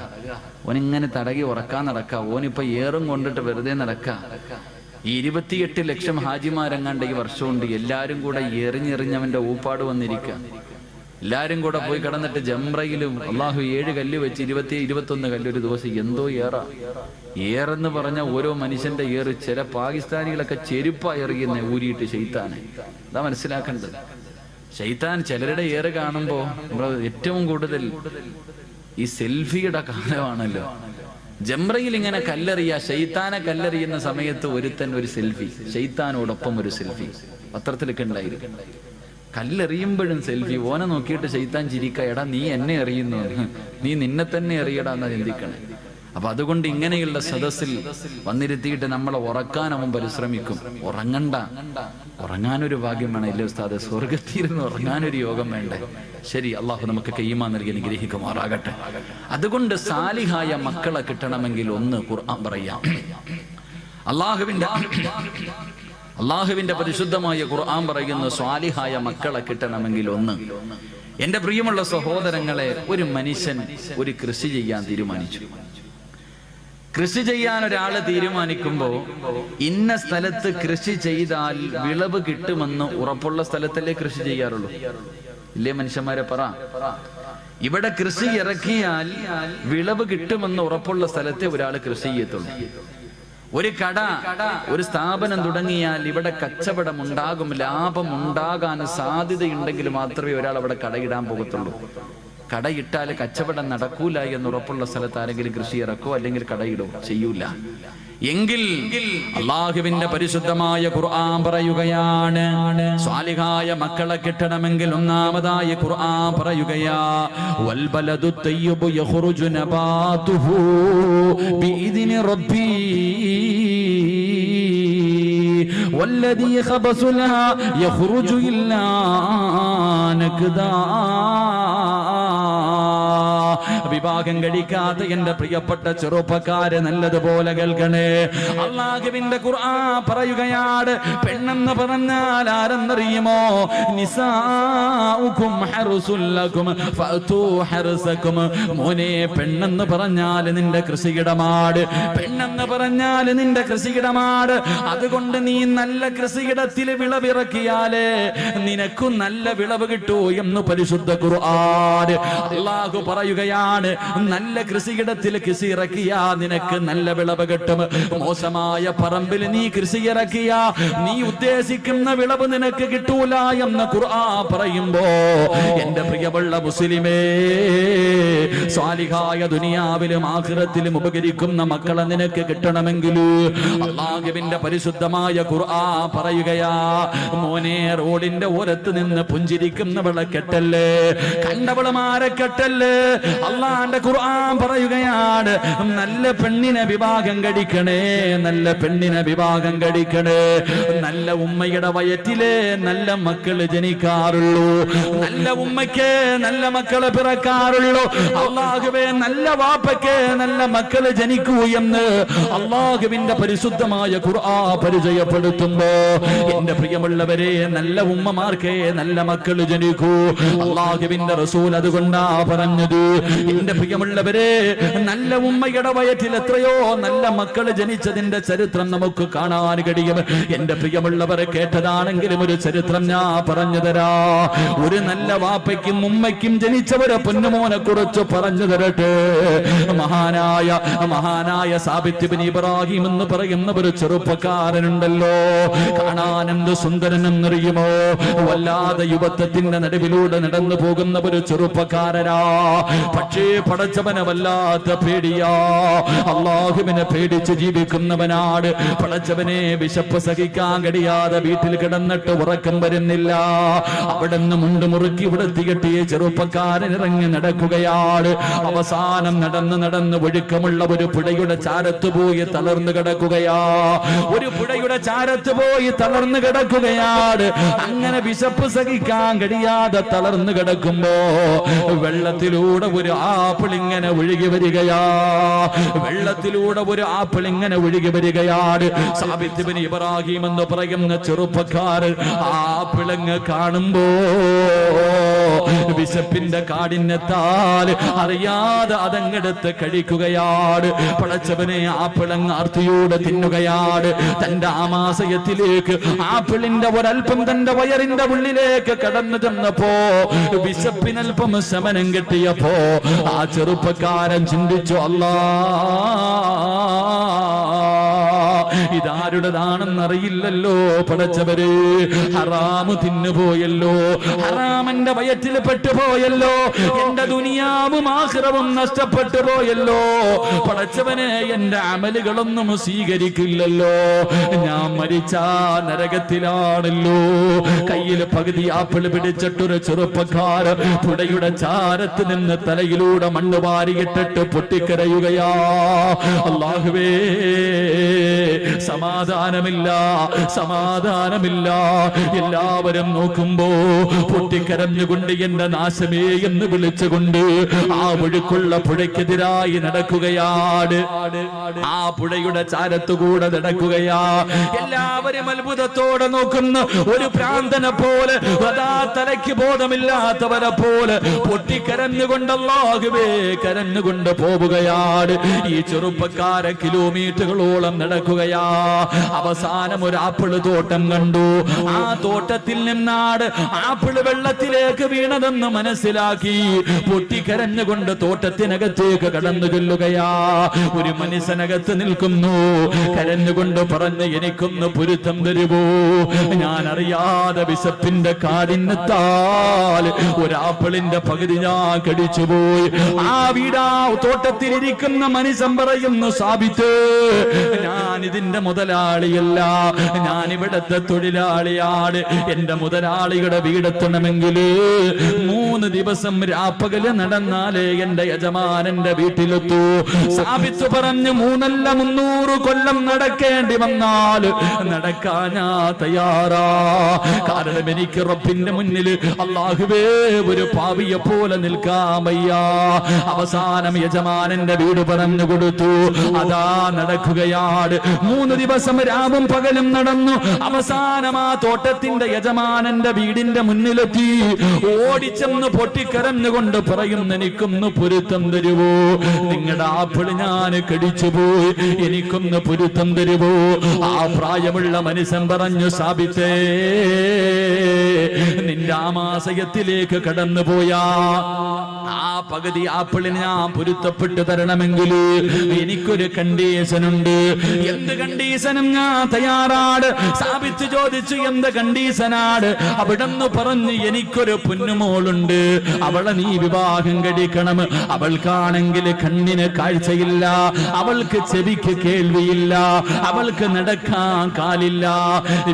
ഓനിങ്ങനെ തടകി ഉറക്കാൻ നടക്കുക. ഓനിപ്പോ ഏറും കൊണ്ടിട്ട് വെറുതെ നടക്കുക. ഈ 28 ലക്ഷം ഹാജിമാരെങ്ങാണ്ട് ഈ വർഷമുണ്ട്. എല്ലാരും കൂടെ എറിഞ്ഞെറിഞ്ഞവന്റെ ഊപ്പാട് വന്നിരിക്കുക. എല്ലാരും കൂടെ പോയി കിടന്നിട്ട് ജംറയിലും അള്ളാഹു 7 കല്ല് വെച്ച് 21 കല്ല് ഒരു ദിവസം. എന്തോ ഏറെന്ന് പറഞ്ഞ ഓരോ മനുഷ്യന്റെ ഏറ്. ചില പാകിസ്ഥാനികളൊക്കെ ചെരുപ്പാ എറിയുന്ന ഊരിയിട്ട് ശൈത്താനെ. അതാ മനസ്സിലാക്കേണ്ടത്. ശൈത്താൻ ചിലരുടെ ഏറ് കാണുമ്പോ നമ്മൾ ഏറ്റവും കൂടുതൽ ഈ സെൽഫിയുടെ കാലമാണല്ലോ. ജംറയിൽ ഇങ്ങനെ കല്ലെറിയ, ശൈത്താനെ കല്ലെറിയുന്ന സമയത്ത് ഒരുത്തൻ ഒരു സെൽഫി, ശൈത്താനോടൊപ്പം ഒരു സെൽഫി പത്രത്തിലൊക്കെ ഉണ്ടായിരിക്കും. കല്ലെറിയുമ്പോഴും സെൽഫി. ഓനെ നോക്കിയിട്ട് ശൈത്താൻ ചിരിക്ക, എടാ നീ എന്നെ എറിയുന്നു, നീ നിന്നെ തന്നെ എറിയടാ എന്നാ ചിന്തിക്കണേ. അപ്പൊ അതുകൊണ്ട് ഇങ്ങനെയുള്ള സദസ്സിൽ വന്നിരുത്തിയിട്ട് നമ്മളെ ഉറക്കാൻ അവൻ പരിശ്രമിക്കും. ഉറങ്ങണ്ട, ഉറങ്ങാനൊരു ഭാഗ്യം വേണം. ഇല്ലേ ഉസ്താദ്, സ്വർഗത്തിരുന്ന് ഉറങ്ങാനൊരു യോഗം വേണ്ടേ? ശരി, അള്ളാഹു നമുക്ക് ഈമാൻ നൽകി അനുഗ്രഹിക്കുമാറാകട്ടെ. അതുകൊണ്ട് സാലിഹായ മക്കളെ കിട്ടണമെങ്കിൽ ഒന്ന് ഖുർആൻ പറയാം. അള്ളാഹുവിന്റെ പരിശുദ്ധമായ ഖുർആൻ പറയുന്നു, സ്വാലിഹായ മക്കളെ കിട്ടണമെങ്കിൽ ഒന്ന്. എന്റെ പ്രിയമുള്ള സഹോദരങ്ങളെ, ഒരു മനുഷ്യൻ ഒരു കൃഷി ചെയ്യാൻ തീരുമാനിച്ചു. കൃഷി ചെയ്യാൻ ഒരാള് തീരുമാനിക്കുമ്പോ ഇന്ന സ്ഥലത്ത് കൃഷി ചെയ്താൽ വിളവ് കിട്ടുമെന്ന് ഉറപ്പുള്ള സ്ഥലത്തല്ലേ കൃഷി ചെയ്യാറുള്ളൂ? ഇല്ലേ മനുഷ്യന്മാരെ പറ. ഇവിടെ കൃഷി ഇറക്കിയാൽ വിളവ് കിട്ടുമെന്ന് ഉറപ്പുള്ള സ്ഥലത്തെ ഒരാൾ കൃഷി ചെയ്യത്തുള്ളൂ. ഒരു കട, ഒരു സ്ഥാപനം തുടങ്ങിയാൽ ഇവിടെ കച്ചവടം ഉണ്ടാകും, ലാഭം ഉണ്ടാകാൻ സാധ്യതയുണ്ടെങ്കിൽ മാത്രമേ ഒരാൾ അവിടെ കടയിടാൻ പോകത്തുള്ളൂ. കടയിട്ടാൽ കച്ചവടം നടക്കൂല എന്നുറപ്പുള്ള സ്ഥലത്ത് ആരെങ്കിലും കൃഷി ഇറക്കോ അല്ലെങ്കിൽ കടയിടോ? ചെയ്യൂല. എങ്കിൽ അല്ലാഹുവിന്റെ പരിശുദ്ധമായ ഖുർആൻ പറയുകയാണ്, സ്വാലിഹായ മക്കളെ കിട്ടണമെങ്കിൽ ഒന്നാമതായി ഖുർആൻ പറയുകയാ, വൽ ബലദു തയ്യിബു യഖ്റുജു നബാതുഹു ബിഇദ്നി റബ്ബി വല്ലദീ ഖബസു ലഹാ യഖ്റുജു ഇല്ലാ നക്ദാ. വിവാഹം കഴിക്കാത്ത എന്റെ പ്രിയപ്പെട്ട ചെറുപ്പക്കാരെ നല്ലതുപോലെ കേൾക്കണേ. അല്ലാഹുവിന്റെ ഖുർആൻ പറയുകയാണ്, പെണ്ണെന്ന് പറഞ്ഞാൽ ആരെന്നറിയുമോ? നിസാഉകും ഹർസുൽ ലക്കും ഫഅതു ഹർസകും. മോനെ, പെണ്ണെന്ന് പറഞ്ഞാൽ നിന്റെ കൃഷിയിടമാണ്. പെണ്ണെന്ന് പറഞ്ഞാൽ നിന്റെ കൃഷിയിടമാണ്. അതുകൊണ്ട് നീ നല്ല കൃഷിയിടത്തിൽ വിളവിറക്കിയാലേ നിനക്കും നല്ല വിളവ് കിട്ടൂ എന്ന് പരിശുദ്ധ ഖുർആൻ. അല്ലാഹു പറയുകയാണ്, നല്ല കൃഷിയിടത്തിൽ കൃഷി ഇറക്കിയാ നിനക്ക് നല്ല വിളവ് കിട്ടും. മോശമായ പറമ്പിൽ നീ കൃഷി ഇറക്കിയാ നീ ഉദ്ദേശിക്കുന്ന വിളവ് നിനക്ക് കിട്ടൂല എന്ന് ഖുർആൻ പറയുമ്പോ, എന്റെ പ്രിയമുള്ള മുസ്ലിമേ, സ്വാലിഹായ ദുനിയാവിലും ആഖിറത്തിലും ഉപകരിക്കുന്ന മക്കളെ നിനക്ക് കിട്ടണമെങ്കിൽ അല്ലാഹുവിന്റെ പരിശുദ്ധമായ ഖുർആൻ പറയുകയാ, മോനെ, റോഡിന്റെ ഓരത്ത് നിന്ന് പുഞ്ചിരിക്കുന്നവളെ കെട്ടല്ലേ, കണ്ടവളമാരെ കെട്ടല്ലേ. അള്ളാന്റെ ഖുർആൻ പറയുകയാണ്, നല്ല പെണ്ണിനെ വിവാഹം കഴിക്കണേ, നല്ല പെണ്ണിനെ വിവാഹം കഴിക്കണേ. നല്ല ഉമ്മയുടെ വയറ്റിലെ നല്ല മക്കള് ജനിക്കാറുള്ളൂ. നല്ല ഉമ്മയ്ക്ക് നല്ല മക്കള് പിറക്കാറുള്ളൂ. അള്ളാഹുവേ, നല്ല വാപ്പയ്ക്ക് നല്ല മക്കള് ജനിക്കൂ എന്ന് അള്ളാഹുവിന്റെ പരിശുദ്ധമായ ഖുർആൻ പരിചയപ്പെടുത്തുമ്പോ, എന്റെ പ്രിയമുള്ളവരെ, നല്ല ഉമ്മമാർക്ക് നല്ല മക്കള് ജനിക്കൂ. അള്ളാഹുവിന്റെ റസൂൽ അതുകൊണ്ടാ പറഞ്ഞത്, എന്റെ പ്രിയമുള്ളവരെ, നല്ല ഉമ്മയുടെ വയറ്റിൽ എത്രയോ നല്ല മക്കള് ജനിച്ചതിന്റെ ചരിത്രം നമുക്ക് കാണാൻ കഴിയും. എന്റെ പ്രിയമുള്ളവരെ, കേട്ടതാണെങ്കിലും ഒരു ചരിത്രം ഞാൻ പറഞ്ഞു തരാ. ഒരു നല്ല വാപ്പയ്ക്കും ഉമ്മയ്ക്കും ജനിച്ചവരെ പൊന്നുമോനെ കുറിച്ച് പറഞ്ഞു തരട്ടെ. മഹാനായ സാബിത്ത് ഇബ്നു ഇബ്രാഹിം എന്ന് പറയുന്ന ഒരു ചെറുപ്പക്കാരനുണ്ടല്ലോ. കാണാൻ എന്ത് സുന്ദരനെന്നറിയുമോ? വല്ലാതെ യുവത്വത്തിന്റെ നടുവിലൂടെ നടന്നു പോകുന്ന ഒരു ചെറുപ്പക്കാരനാ. പക്ഷേ പടച്ചവനെ വല്ലാത്ത പേടിയാ. അല്ലാഹുവിനെ പേടിച്ച് ജീവിക്കുന്നവനാണ്. പടച്ചവനെ വിശപ്പ് സഹിക്കാൻ കഴിയാതെ വീട്ടിൽ കിടന്നിട്ട് ഉറക്കം വരുന്നില്ല. അവിടെ നിന്ന് മുണ്ട് മുറുക്കി ഇവിടെത്തി കെട്ടിയ ചെറുപ്പക്കാരൻ ഇറങ്ങി നടക്കുകയാണ്. അവസാനം നടന്ന് ഒഴുക്കമുള്ള ഒരു പുഴയുടെ ചാരത്ത് പോയി തളർന്നു കിടക്കുകയാ. ഒരു പുഴയുടെ ചാരത്ത് പോയി തളർന്നു കിടക്കുകയാണ്. അങ്ങനെ വിശപ്പ് സഹിക്കാൻ കഴിയാതെ തളർന്നു കിടക്കുമ്പോ വെള്ളത്തിലൂടെ ഒരു ആപ്പിൾ ഇങ്ങനെ ഒഴുകി വരികയാ. വെള്ളത്തിലൂടെ ഒരു ആപ്പിൾ ഇങ്ങനെ ഒഴുകി വരികയാണ്. സാബിത്ത് ഇബ്നു ഇബ്രാഹിം എന്ന് പറയുന്ന ചെറുപ്പക്കാരൻ ആപ്പിളങ്ങ് കാണുമ്പോ വിശപ്പിന്റെ കാഠിന്യത്താൽ അറിയാതെ അതങ്ങെടുത്ത് കഴിക്കുകയാണ്. പടച്ചവനെ, ആപ്പിളങ്ങ് ആർത്തിയോടെ തിന്നുകയാണ്. തന്റെ ആമാശയത്തിലേക്ക് ആപ്പിളിന്റെ ഒരൽപ്പം തന്റെ വയറിന്റെ ഉള്ളിലേക്ക് കടന്നു ചെന്നപ്പോ വിശപ്പിനൽപ്പം ശമനം കിട്ടിയപ്പോ ആ ചെറുപ്പക്കാരൻ ചിന്തിച്ചു, അല്ലാ, ഇതാരുടേതാണെന്നറിയില്ലല്ലോ പടച്ചവര്. ഹറാമ് തിന്നുപോയല്ലോ, ഹറാമന്റെ വയറ്റിൽ പെട്ടുപോയല്ലോ, എന്റെ ദുനിയാവും ആഖിറവും നഷ്ടപ്പെട്ടു പോയല്ലോ. പടച്ചവനെ, എന്റെ അമലുകളൊന്നും സ്വീകരിക്കില്ലല്ലോ. ഞാൻ മരിച്ചാ നരകത്തിലാണല്ലോ. കയ്യിൽ പകുതി ആപ്പിൾ പിടിച്ചിട്ടൊരു ചെറുപ്പക്കാരൻ പുഴയുടെ ചാരത്ത് നിന്ന് തലയിലൂടെ മണ്ണ് വാരിയിട്ടിട്ട് പൊട്ടിക്കരയുകയാ. അല്ലാഹുവേ, സമാധാനമില്ല. എല്ലാവരും നോക്കുമ്പോ പൊട്ടിക്കരഞ്ഞുകൊണ്ട് എന്റെ നാശമേ എന്ന് വിളിച്ചുകൊണ്ട് ആ ഒഴുക്കുള്ള പുഴയ്ക്കെതിരായി നടക്കുകയാണ്. ആ പുഴയുടെ ചാരത്തുകൂടെ നടക്കുകയാ. എല്ലാവരും അത്ഭുതത്തോടെ നോക്കുന്ന ഒരു പ്രാന്തനെ പോലെ, അതാ തലയ്ക്ക് ബോധമില്ലാത്തവരെ പോലെ പൊട്ടിക്കരഞ്ഞുകൊണ്ട് അല്ലാഹുവേ കരഞ്ഞുകൊണ്ട് പോവുകയാണ്. ഈ ചെറുപ്പക്കാരെ കിലോമീറ്ററുകളോളം നടക്കുകയാ. അവസാനം ഒരു ആപ്പിള് തോട്ടം കണ്ടു. ആ തോട്ടത്തിൽ നിന്നാണ് ആപ്പിള് വെള്ളത്തിലേക്ക് വീണതെന്ന് മനസ്സിലാക്കി പൊട്ടിക്കരഞ്ഞുകൊണ്ട് തോട്ടത്തിനകത്തേക്ക് കടന്നു ചെല്ലുകയാ. ഒരു മനുഷ്യനകത്ത് നിൽക്കുന്നു, കരഞ്ഞുകൊണ്ട് പറഞ്ഞു, എനിക്കൊന്ന് പൊരുത്തം തരുമോ? ഞാൻ അറിയാതെ വിശപ്പിന്റെ കാഠിന്യത്താൽ ഒരാപ്പിളിന്റെ പകുതി ഞാൻ കടിച്ചുപോയി. ആ വീടാ തോട്ടത്തിലിരിക്കുന്ന മനുഷ്യൻ പറയുന്നു, സാബിത്ത്, ഞാൻ ഇതിന്റെ മുതലാളിയല്ല, ഞാൻ ഇവിടത്തെ തൊഴിലാളിയാണ്. എന്റെ മുതലാളിയുടെ വീടെത്തണമെങ്കിൽ 3 ദിവസം രാപ്പകല് നടന്നാലേ എന്റെ യജമാനന്റെ വീട്ടിലെത്തൂ. സാബിത്ത് പറഞ്ഞു, 3 അല്ല 300 കൊല്ലം നടക്കേണ്ടി വന്നാൽ നടക്കാൻ ഞാൻ തയ്യാറാ. കാരണം എനിക്ക് റബ്ബിന്റെ മുന്നിൽ അല്ലാഹുവേ ഒരു പാവിയെ പോലെ നിൽക്കാൻ വയ്യ. അവസാനം യജമാനന്റെ വീട് പറഞ്ഞു കൊടുത്തു. അതാ നടക്കുകയാണ്. 3 ദിവസം രാവും പകലും നടന്നു. അവസാനം ആ തോട്ടത്തിന്റെ യജമാനന്റെ വീടിന്റെ മുന്നിലെത്തി. ഓടിച്ചെന്ന് പൊട്ടിക്കരഞ്ഞുകൊണ്ട് പറയുന്നു, എനിക്കൊന്ന് പൊരുത്തം തരുവോ? നിങ്ങളുടെ ആപ്പിള് ഞാൻ കടിച്ചുപോയി, എനിക്കൊന്ന് പൊരുത്തം തരുവോ? ആ പ്രായമുള്ള മനുഷ്യൻ പറഞ്ഞു, സാബിത്തേ, നിന്റെ ആമാശയത്തിലേക്ക് കടന്നുപോയാ ആ പകുതി ആപ്പിളിന് ഞാൻ പൊരുത്തപ്പെട്ടു തരണമെങ്കിൽ എനിക്കൊരു കണ്ടീഷനുണ്ട്. എന്ത് കണ്ടീഷനും ഞാൻ തയ്യാറാണ്. സാബിത്ത് ചോദിച്ചു, എന്ത് കണ്ടീഷനാണ്? അവിടെന്ന് പറഞ്ഞു, എനിക്കൊരു പൊന്നുമോളുണ്ട്, അവളെ നീ വിവാഹം കഴിക്കണം. അവൾക്കാണെങ്കിൽ കണ്ണിന് കാഴ്ചയില്ല, അവൾക്ക് ചെവിക്ക് കേൾവിയില്ല, അവൾക്ക് നടക്കാൻ കാലില്ല,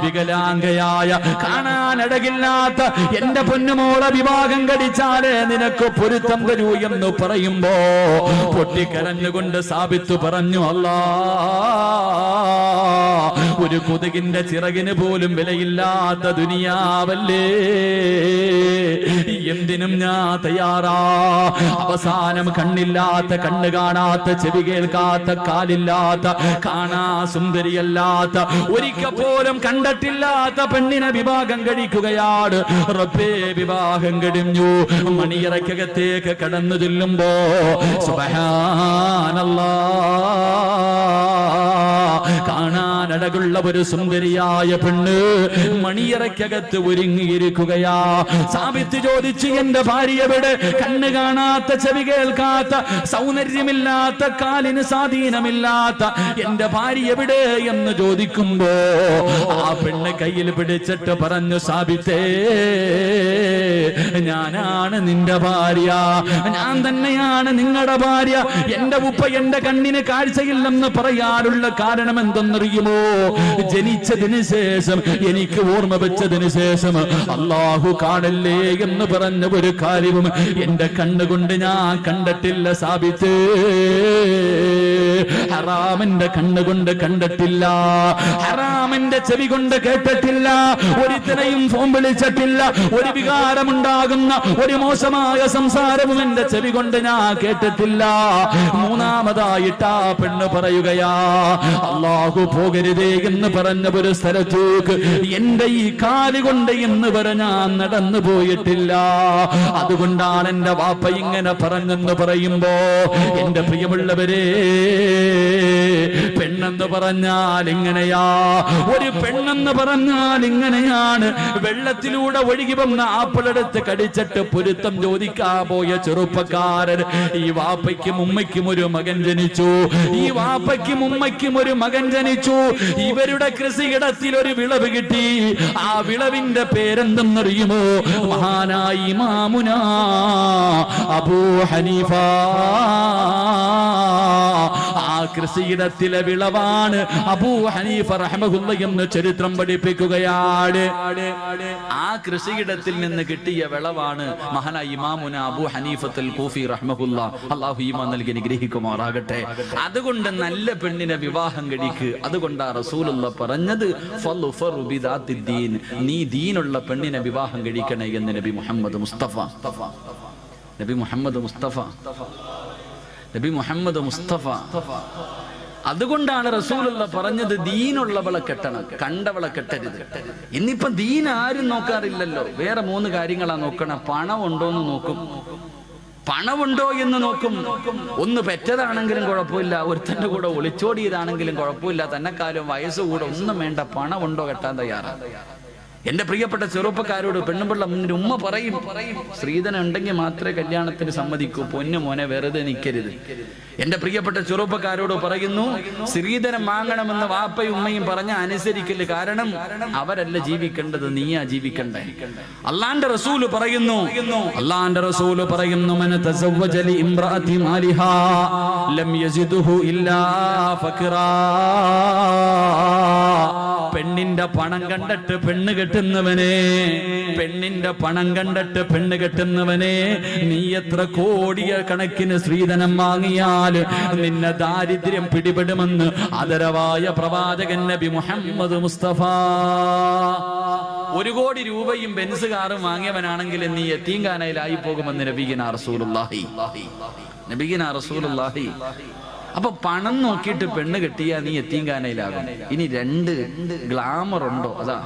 വികലാംഗയായ കാണാനടകില്ലാത്ത എന്റെ പൊന്നുമോളെ വിവാഹം കഴിച്ചാലേ നിനക്ക് പൊരുത്തം തരൂ എന്ന് പറയുമ്പോ പൊട്ടിക്കരഞ്ഞുകൊണ്ട് സാബിത്ത് പറഞ്ഞു, അല്ലാ, ഒരു കൊതുകിന്റെ ചിറകിന് പോലും വിലയില്ലാത്ത ദുനിയാവല്ലേ, എന്തിനും ഞാൻ തയ്യാറാ. അവസാനം കണ്ണില്ലാത്ത, കണ്ണ് കാണാത്ത, ചെവി കേൾക്കാത്ത, കാലില്ലാത്ത, കാണാ സുന്ദരിയല്ലാത്ത, ഒരിക്കൽ പോലും കണ്ടിട്ടില്ലാത്ത പെണ്ണിനെ വിവാഹം കഴിക്കുകയാണ്. റബ്ബേ, വിവാഹം കഴിഞ്ഞു. മണിയറയ്ക്കകത്തേക്ക് കടന്നു ചെല്ലുമ്പോ സുബ്ഹാനല്ലാഹ്, കാണാനടകുള്ള ഒരു സുന്ദരിയായ പെണ്ണ് മണിയറയ്ക്കകത്ത് ഒരുങ്ങിയിരിക്കുകയാ. സാബിത്ത് ചോദിച്ചു, എന്റെ ഭാര്യ എവിടെ? കണ്ണ് കാണാത്ത, ചെവി കേൾക്കാത്ത, സൗന്ദര്യമില്ലാത്ത, കാലിന് സ്വാധീനമില്ലാത്ത എന്റെ ഭാര്യ എവിടെ എന്ന് ചോദിക്കുമ്പോ ആ പെണ്ണ് കയ്യിൽ പിടിച്ചിട്ട് പറഞ്ഞു, സാബിത്തേ, ഞാനാണ് നിന്റെ ഭാര്യ, ഞാൻ തന്നെയാണ് നിങ്ങളുടെ ഭാര്യ. എന്റെ ഉപ്പ എന്റെ കണ്ണിന് കാഴ്ചയില്ലെന്ന് പറയാനുള്ള കാരണം എന്തെന്നറിയുമോ? ജനിച്ചതിന് ശേഷം, എനിക്ക് ഓർമ്മ വെച്ചതിന് ശേഷം അല്ലാഹു കാണല്ലേ എന്ന് പറഞ്ഞ ഒരു കാര്യവും എന്റെ കണ്ണുകൊണ്ട് ഞാൻ കണ്ടിട്ടില്ല സാബിത്ത്. ഹറാമിന്റെ കണ്ണുകൊണ്ട് കണ്ടിട്ടില്ല, ഹറാമിന്റെ ചെവി കൊണ്ട് കേട്ടിട്ടില്ല, ഒരുത്തനെയും ഫോൺ വിളിച്ചിട്ടില്ല, ഒരു വികാരമുണ്ടാകുന്ന ഒരു മോശമായ സംസാരവും എന്റെ ചെവി കൊണ്ട് ഞാൻ കേട്ടിട്ടില്ല. മൂന്നാമതായിട്ട് ആ പെണ്ണ് പറയുകയാ, അല്ലാഹു പോകരുതേ എന്ന് പറഞ്ഞ ഒരു സ്ഥലത്തേക്ക് എന്റെ ഈ കാലുകൊണ്ട് എന്ന് പറഞ്ഞാൻ നടന്നു പോയിട്ടില്ല. അതുകൊണ്ടാണ് എന്റെ വാപ്പ ഇങ്ങനെ പറഞ്ഞെന്ന് പറയുമ്പോ, എന്റെ പ്രിയമുള്ളവരെ, പെണ്ണെന്ന് പറഞ്ഞാൽ ഇങ്ങനെയാ, ഒരു പെണ്ണെന്ന് പറഞ്ഞാൽ ഇങ്ങനെയാണ്. വെള്ളത്തിലൂടെ ഒഴുകി വന്ന ആപ്പിളെടുത്ത് കടിച്ചിട്ട് പൊരുത്തം ചോദിക്കാൻ പോയ ചെറുപ്പക്കാരൻ, ഈ വാപ്പയ്ക്കും ഉമ്മയ്ക്കും ഒരു മകൻ ജനിച്ചു, ഈ വാപ്പയ്ക്കും ഉമ്മയ്ക്കും ഒരു മകൻ ജനിച്ചു. ഇവരുടെ കൃഷിയിടത്തിൽ ഒരു വിളവ് കിട്ടി. ആ വിളവിന്റെ പേരെന്തെന്നറിയുമോ? മഹാനായ ഇമാമുനാ അബൂ ഹനീഫ. ആ കൃഷിയിടത്തിലെ വിളവാണ് അബൂ ഹനീഫ റഹ്മഹുല്ലാഹ് എന്ന് ചരിത്രം പഠിപ്പിക്കുകയാണ്. ആ കൃഷിയിടത്തിൽ നിന്ന് കിട്ടിയ വിളവാണ് മഹാനായ ഇമാമുന അബൂ ഹനീഫത്തുൽ കൂഫി റഹ്മഹുല്ലാഹ്. അല്ലാഹു ഈമാൻ നൽകി അനുഗ്രഹിക്കുമാറാകട്ടെ. അതുകൊണ്ട് നല്ല പെണ്ണിനെ വിവാഹം കഴിക്ക്. അതുകൊണ്ടാ റസൂലുള്ളാഹ് പറഞ്ഞത്, ഫളുഫറു ബിദാത്തിദ്ദീൻ, നീ ദീനുള്ള പെണ്ണിനെ വിവാഹം കഴിക്കണേ എന്ന് നബി മുഹമ്മദ് മുസ്തഫ. നബി മുഹമ്മദ് മുസ്തഫ, നബി മുഹമ്മദ് മുസ്തഫ. അതുകൊണ്ടാണ് റസൂലുള്ള പറഞ്ഞത്, ദീനുള്ളവളെ കെട്ടണം, കണ്ടവളെ കെട്ടരുത്. ഇന്നിപ്പോ ദീൻ ആരും നോക്കാറില്ലല്ലോ. വേറെ 3 കാര്യങ്ങളാ നോക്കണം. പണം ഉണ്ടോന്ന് നോക്കും, പണമുണ്ടോ എന്ന് നോക്കും. ഒന്ന് പെറ്റതാണെങ്കിലും കുഴപ്പമില്ല, ഒരുത്തന്റെ കൂടെ ഒളിച്ചോടിയതാണെങ്കിലും കുഴപ്പമില്ല, തന്നെക്കാലം വയസ്സുകൂടെ ഒന്നും വേണ്ട, പണമുണ്ടോ കെട്ടാൻ തയ്യാറാണ്. എന്റെ പ്രിയപ്പെട്ട ചെറുപ്പക്കാരോട് പെണ്ണുപിള്ള മുന്നിൽ ഉമ്മ പറയും, സ്ത്രീധനം ഉണ്ടെങ്കിൽ മാത്രമേ കല്യാണത്തിന് സമ്മതിക്കൂ, പൊന്നു മോനെ വെറുതെ നിൽക്കരുത്. എന്റെ പ്രിയപ്പെട്ട ചെറുപ്പക്കാരോട് പറയുന്നു, സ്ത്രീധനം വാങ്ങണമെന്ന് വാപ്പയും ഉമ്മയും പറഞ്ഞ അനുസരിക്കല്. കാരണം അവരല്ല ജീവിക്കേണ്ടത്, നീയാ ജീവിക്കണ്ടേ. അള്ളാന്റെ റസൂല് പറയുന്നു, മൻ തസവ്വജ ലി ഇംറഅതി മാലിഹാ ലം യസിദുഹു ഇല്ലാ ഫഖറാ. പെണ്ണിന്റെ പണം കണ്ടിട്ട് പെണ്ണ് കെട്ടുന്നവനെ, പെണ്ണിന്റെ പണം കണ്ടിട്ട് പെണ്ണ് കെട്ടുന്നവനെ, നീ എത്ര കോടിയ കണക്കിന് സ്ത്രീധനം വാങ്ങിയാൽ നിന്നെ ദാരിദ്ര്യം പിടിപെടുമെന്ന് ആദരവായ പ്രവാചകൻ നബി മുഹമ്മദ് മുസ്തഫ. 1 കോടി രൂപയും ബെൻസ് കാറും വാങ്ങിയവനാണെങ്കിൽ നീ യതീംഖാനയിലായി പോകുമെന്ന് നബിഗിന റസൂലുള്ളാഹി. അപ്പൊ പണം നോക്കിയിട്ട് പെണ്ണ് കെട്ടിയാ നീ യതീംഖാനയിലാകും. ഇനി 2 ഗ്ലാമർ ഉണ്ടോ? അതാ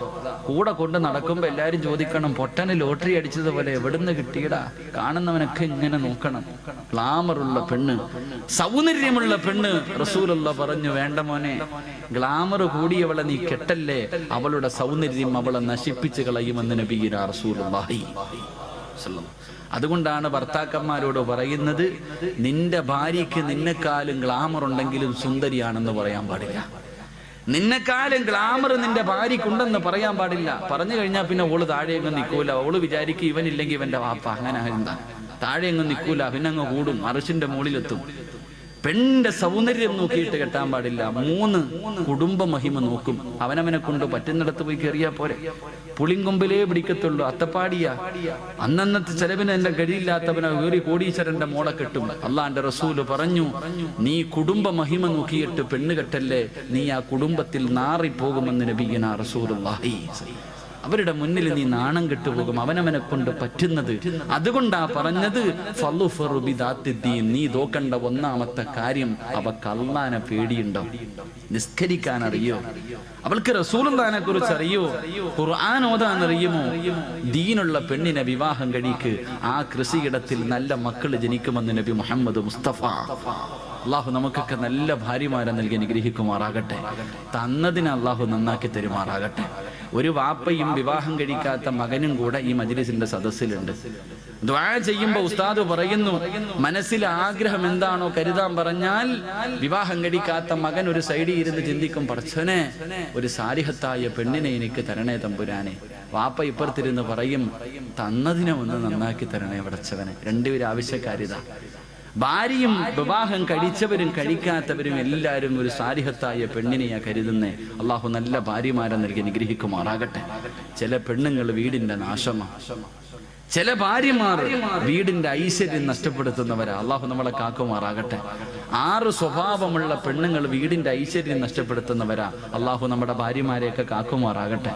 കൂടെ കൊണ്ട് നടക്കുമ്പോ എല്ലാരും ചോദിക്കണം, പൊട്ടന് ലോട്ടറി അടിച്ചതുപോലെ എവിടുന്ന് കിട്ടിയടാ? കാണുന്നവനൊക്കെ ഇങ്ങനെ നോക്കണം. ഗ്ലാമറുള്ള പെണ്ണ്, സൗന്ദര്യമുള്ള പെണ്ണ്. റസൂലുള്ള പറഞ്ഞു, വേണ്ട മോനെ, ഗ്ലാമർ കൂടിയവളെ നീ കെട്ടല്ലേ, അവളുടെ സൗന്ദര്യം അവളെ നശിപ്പിച്ചു കളയുമെന്ന് നബിയിന റസൂലുള്ളാഹി. അതുകൊണ്ടാണ് ഭർത്താക്കന്മാരോട് പറയുന്നത്, നിന്റെ ഭാര്യയ്ക്ക് നിന്നെക്കാളും ഗ്ലാമർ ഉണ്ടെങ്കിലും സുന്ദരിയാണെന്ന് പറയാൻ പാടില്ല. നിന്നെക്കാളും ഗ്ലാമർ നിന്റെ ഭാര്യക്കുണ്ടെന്ന് പറയാൻ പാടില്ല. പറഞ്ഞു കഴിഞ്ഞാൽ പിന്നെ ഓള് താഴെയെങ്ങും നിൽക്കൂല. ഓള് വിചാരിക്കും ഇവനില്ലെങ്കിൽ ഇവന്റെ വാപ്പ, അങ്ങനെ എന്താ താഴെയെങ്ങും നിൽക്കൂല, പിന്നെ അങ്ങ് കൂടും, അർശിന്റെ മുകളിലെത്തും. പെണ്ണിന്റെ സൗന്ദര്യം നോക്കിയിട്ട് കെട്ടാൻ പാടില്ല. 3 കുടുംബ മഹിമ നോക്കും. അവനവനെ കൊണ്ട് പറ്റുന്നിടത്ത് പോയി കയറിയാ പോരെ. പുളിങ്കൊമ്പിലേ പിടിക്കത്തുള്ളൂ, അത്തപ്പാടിയ അന്നന്നത്തെ ചെലവിന് എന്റെ കഴിയില്ലാത്തവനെ ഒരു കോടീശ്വരന്റെ മോളെ കെട്ടും. അള്ളാന്റെ റസൂല് പറഞ്ഞു, നീ കുടുംബ മഹിമ നോക്കിയിട്ട് പെണ്ണ് കെട്ടല്ലേ, നീ ആ കുടുംബത്തിൽ നാറിപ്പോകുമെന്ന് നബിയിന റസൂലുള്ളാഹി. അവരുടെ മുന്നിൽ നീ നാണം കെട്ടുപോകും, അവനവനെ കൊണ്ട് പറ്റുന്നത്. അതുകൊണ്ടാ പറഞ്ഞത്, നീ നോക്കണ്ട ഒന്നാമത്തെ കാര്യം, അവക്ക് അള്ളാനെ പേടിയുണ്ടോ? നിസ്കരിക്കാൻ അറിയോ? അവൾക്ക് റസൂലുള്ളാഹിനെ കുറിച്ച് അറിയോ? ഖുർആൻ ഓതാൻ അറിയുമോ? ദീനുള്ള പെണ്ണിനെ വിവാഹം കഴിക്ക്. ആ കൃഷിയിടത്തിൽ നല്ല മക്കൾ ജനിക്കുമെന്ന് നബി മുഹമ്മദ് മുസ്തഫ. അള്ളാഹു നമുക്കൊക്കെ നല്ല ഭാര്യമാരെ നൽകി അനുഗ്രഹിക്കുമാറാകട്ടെ. തന്നതിന് അള്ളാഹു നന്നാക്കി തരുമാറാകട്ടെ. ഒരു വാപ്പയും വിവാഹം കഴിക്കാത്ത മകനും കൂടെ ഈ മജ്‌ലിസിന്റെ സദസ്സിലുണ്ട്. ദുആ ചെയ്യുമ്പോ ഉസ്താദ് പറയുന്നു, മനസ്സിലെ ആഗ്രഹം എന്താണോ കരുതാൻ പറഞ്ഞാൽ, വിവാഹം കഴിക്കാത്ത മകൻ ഒരു സൈഡിൽ ഇരുന്ന് ചിന്തിക്കും, പടച്ചോനെ ഒരു സാലിഹത്തായ പെണ്ണിനെ എനിക്ക് തരണേ തമ്പുരാനെ. വാപ്പ ഇപ്പുറത്തിരുന്ന് പറയും, തന്നതിനെ ഒന്ന് നന്നാക്കി തരണേ പടച്ചവനെ. 2 പേരും ആവശ്യക്കാരിതാ. ഭാര്യയും വിവാഹം കഴിച്ചവരും കഴിക്കാത്തവരും എല്ലാവരും ഒരു സാലിഹത്തായ പെണ്ണിനെയാ കരുതുന്നേ. അള്ളാഹു നല്ല ഭാര്യമാരെ നൽകി അനുഗ്രഹിക്കുമാറാകട്ടെ. ചില പെണ്ണുങ്ങൾ വീടിന്റെ നാശമാണ്, ചില ഭാര്യമാർ വീടിന്റെ ഐശ്വര്യം നഷ്ടപ്പെടുത്തുന്നവരാ. അള്ളാഹു നമ്മളെ കാക്കുമാറാകട്ടെ. 6 സ്വഭാവമുള്ള പെണ്ണുങ്ങൾ വീടിന്റെ ഐശ്വര്യം നഷ്ടപ്പെടുത്തുന്നവരാ. അള്ളാഹു നമ്മുടെ ഭാര്യമാരെയൊക്കെ കാക്കുമാറാകട്ടെ.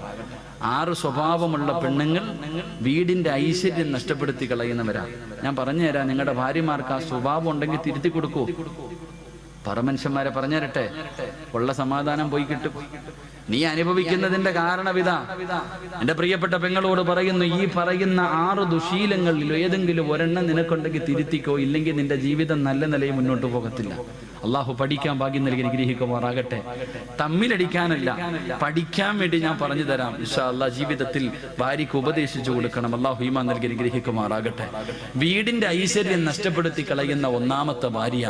6 സ്വഭാവമുള്ള പെണ്ണുങ്ങൾ വീടിന്റെ ഐശ്വര്യം നഷ്ടപ്പെടുത്തി കളയുന്നവരാ. ഞാൻ പറഞ്ഞു തരാം, നിങ്ങളുടെ ഭാര്യമാർക്ക് ആ സ്വഭാവം ഉണ്ടെങ്കിൽ തിരുത്തി കൊടുക്കൂ. പറമനുഷ്യന്മാരെ പറഞ്ഞു തരട്ടെ, ഉള്ള സമാധാനം പോയി കിട്ടും. നീ അനുഭവിക്കുന്നതിന്റെ കാരണവിതാ. എന്റെ പ്രിയപ്പെട്ട പെങ്ങളോട് പറയുന്നു, ഈ പറയുന്ന 6 ദുശീലങ്ങളിൽ ഏതെങ്കിലും ഒരെണ്ണം നിനക്കുണ്ടെങ്കിൽ തിരുത്തിക്കോ, ഇല്ലെങ്കിൽ നിന്റെ ജീവിതം നല്ല നിലയിൽ മുന്നോട്ട് പോകത്തില്ല. അള്ളാഹു പഠിക്കാൻ ഭാഗ്യം നൽകി അനുഗ്രഹിക്കുമാറാകട്ടെ. തമ്മിലടിക്കാനല്ല, പഠിക്കാൻ വേണ്ടി ഞാൻ പറഞ്ഞു തരാം. ഇൻഷാ അല്ലാഹ് ജീവിതത്തിൽ ഭാര്യയ്ക്ക് ഉപദേശിച്ചു കൊടുക്കണം. അള്ളാഹു ഈമാൻ നൽകി അനുഗ്രഹിക്കുമാറാകട്ടെ. വീടിന്റെ ഐശ്വര്യം നഷ്ടപ്പെടുത്തി കളയുന്ന ഒന്നാമത്തെ ഭാര്യ,